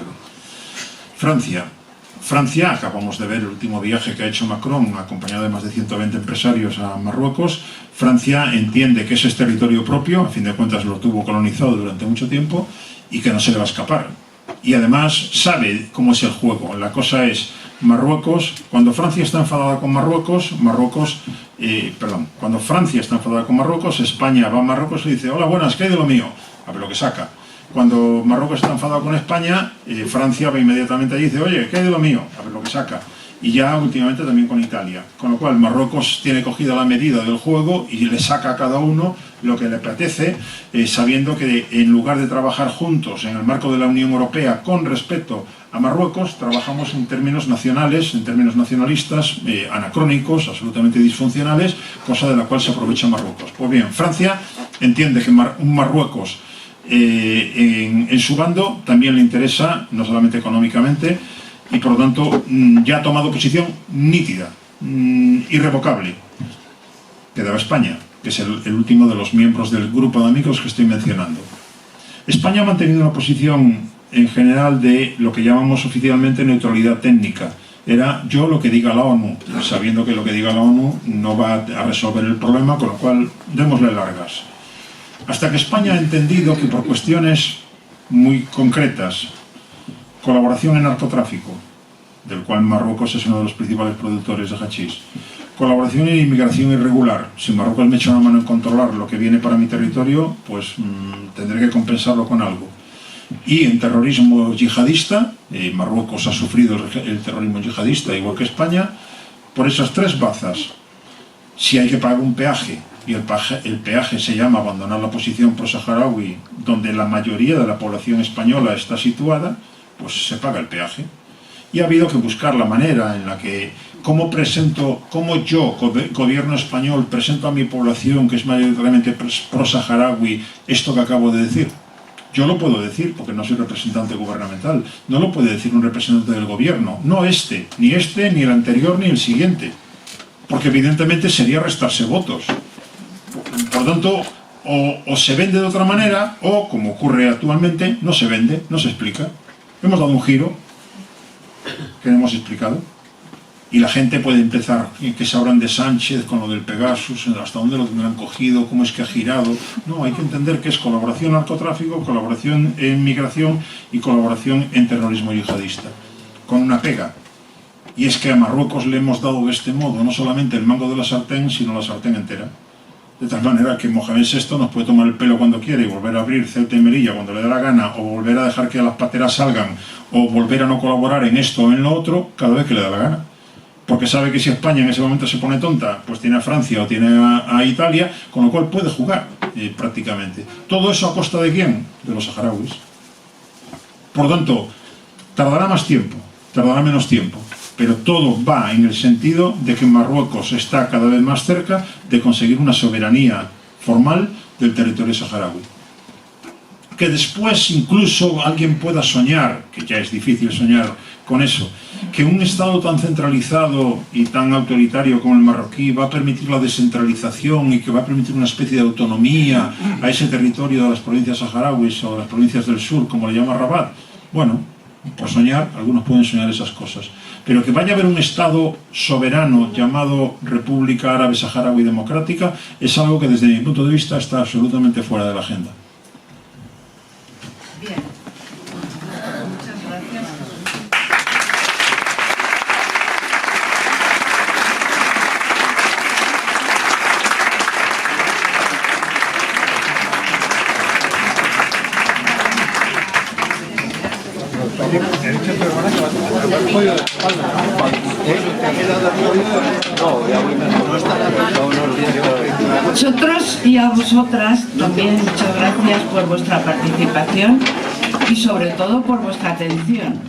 Francia, acabamos de ver el último viaje que ha hecho Macron, acompañado de más de 120 empresarios a Marruecos. Francia entiende que ese es territorio propio, a fin de cuentas lo tuvo colonizado durante mucho tiempo, y que no se le va a escapar. Y además sabe cómo es el juego. La cosa es, Marruecos, cuando Francia está enfadada con Marruecos, cuando Francia está enfadada con Marruecos, España va a Marruecos y dice, hola, buenas, ¿qué hay de lo mío? A ver lo que saca. Cuando Marruecos está enfadado con España, Francia va inmediatamente allí y dice, oye, ¿qué hay de lo mío? A ver lo que saca. Y ya últimamente también con Italia. Con lo cual Marruecos tiene cogida la medida del juego y le saca a cada uno lo que le apetece, sabiendo que en lugar de trabajar juntos en el marco de la Unión Europea con respecto a Marruecos, trabajamos en términos nacionales, en términos nacionalistas, anacrónicos, absolutamente disfuncionales, cosa de la cual se aprovecha Marruecos. Pues bien, Francia entiende que un Marruecos en su bando también le interesa, no solamente económicamente, y por lo tanto ya ha tomado posición nítida, irrevocable. Quedaba España, que es el último de los miembros del grupo de amigos que estoy mencionando. España ha mantenido una posición en general de lo que llamamos oficialmente neutralidad técnica. Era yo lo que diga la ONU, sabiendo que lo que diga la ONU no va a resolver el problema, con lo cual démosle largas. Hasta que España ha entendido que por cuestiones muy concretas, colaboración en narcotráfico, del cual Marruecos es uno de los principales productores de hachís, colaboración en inmigración irregular, si Marruecos me echa una mano en controlar lo que viene para mi territorio, pues tendré que compensarlo con algo. Y en terrorismo yihadista, Marruecos ha sufrido el terrorismo yihadista igual que España, por esas tres bazas. Si hay que pagar un peaje, y el peaje se llama abandonar la posición pro-saharaui, donde la mayoría de la población española está situada, pues se paga el peaje. Y ha habido que buscar la manera en la que, cómo yo, gobierno español, presento a mi población, que es mayoritariamente pro-saharaui, esto que acabo de decir. Yo lo puedo decir porque no soy representante gubernamental, no lo puede decir un representante del gobierno, no ni el anterior ni el siguiente, porque evidentemente sería restarse votos. Por tanto, o se vende de otra manera, o como ocurre actualmente, no se vende, no se explica. Hemos dado un giro que no hemos explicado. Y la gente puede empezar, que sabrán de Sánchez con lo del Pegasus, hasta dónde lo tendrán cogido, cómo es que ha girado. No, hay que entender que es colaboración en narcotráfico, colaboración en migración y colaboración en terrorismo yihadista. Con una pega. Y es que a Marruecos le hemos dado de este modo, no solamente el mango de la sartén, sino la sartén entera. De tal manera que Mohamed VI nos puede tomar el pelo cuando quiere y volver a abrir Ceuta y Melilla cuando le dé la gana, o volver a dejar que las pateras salgan, o volver a no colaborar en esto o en lo otro, cada vez que le da la gana. Porque sabe que si España en ese momento se pone tonta, pues tiene a Francia o tiene a Italia, con lo cual puede jugar prácticamente. ¿Todo eso a costa de quién? De los saharauis. Por tanto, tardará más tiempo, tardará menos tiempo, pero todo va en el sentido de que Marruecos está cada vez más cerca de conseguir una soberanía formal del territorio saharaui. Que después incluso alguien pueda soñar, que ya es difícil soñar con eso, que un Estado tan centralizado y tan autoritario como el marroquí va a permitir la descentralización y que va a permitir una especie de autonomía a ese territorio de las provincias saharauis o de las provincias del sur, como le llama Rabat. Bueno, por soñar, algunos pueden soñar esas cosas. Pero que vaya a haber un Estado soberano llamado República Árabe Saharaui Democrática es algo que desde mi punto de vista está absolutamente fuera de la agenda. Bien. Muchas gracias. Vosotros y a vosotras también muchas gracias por vuestra participación y sobre todo por vuestra atención.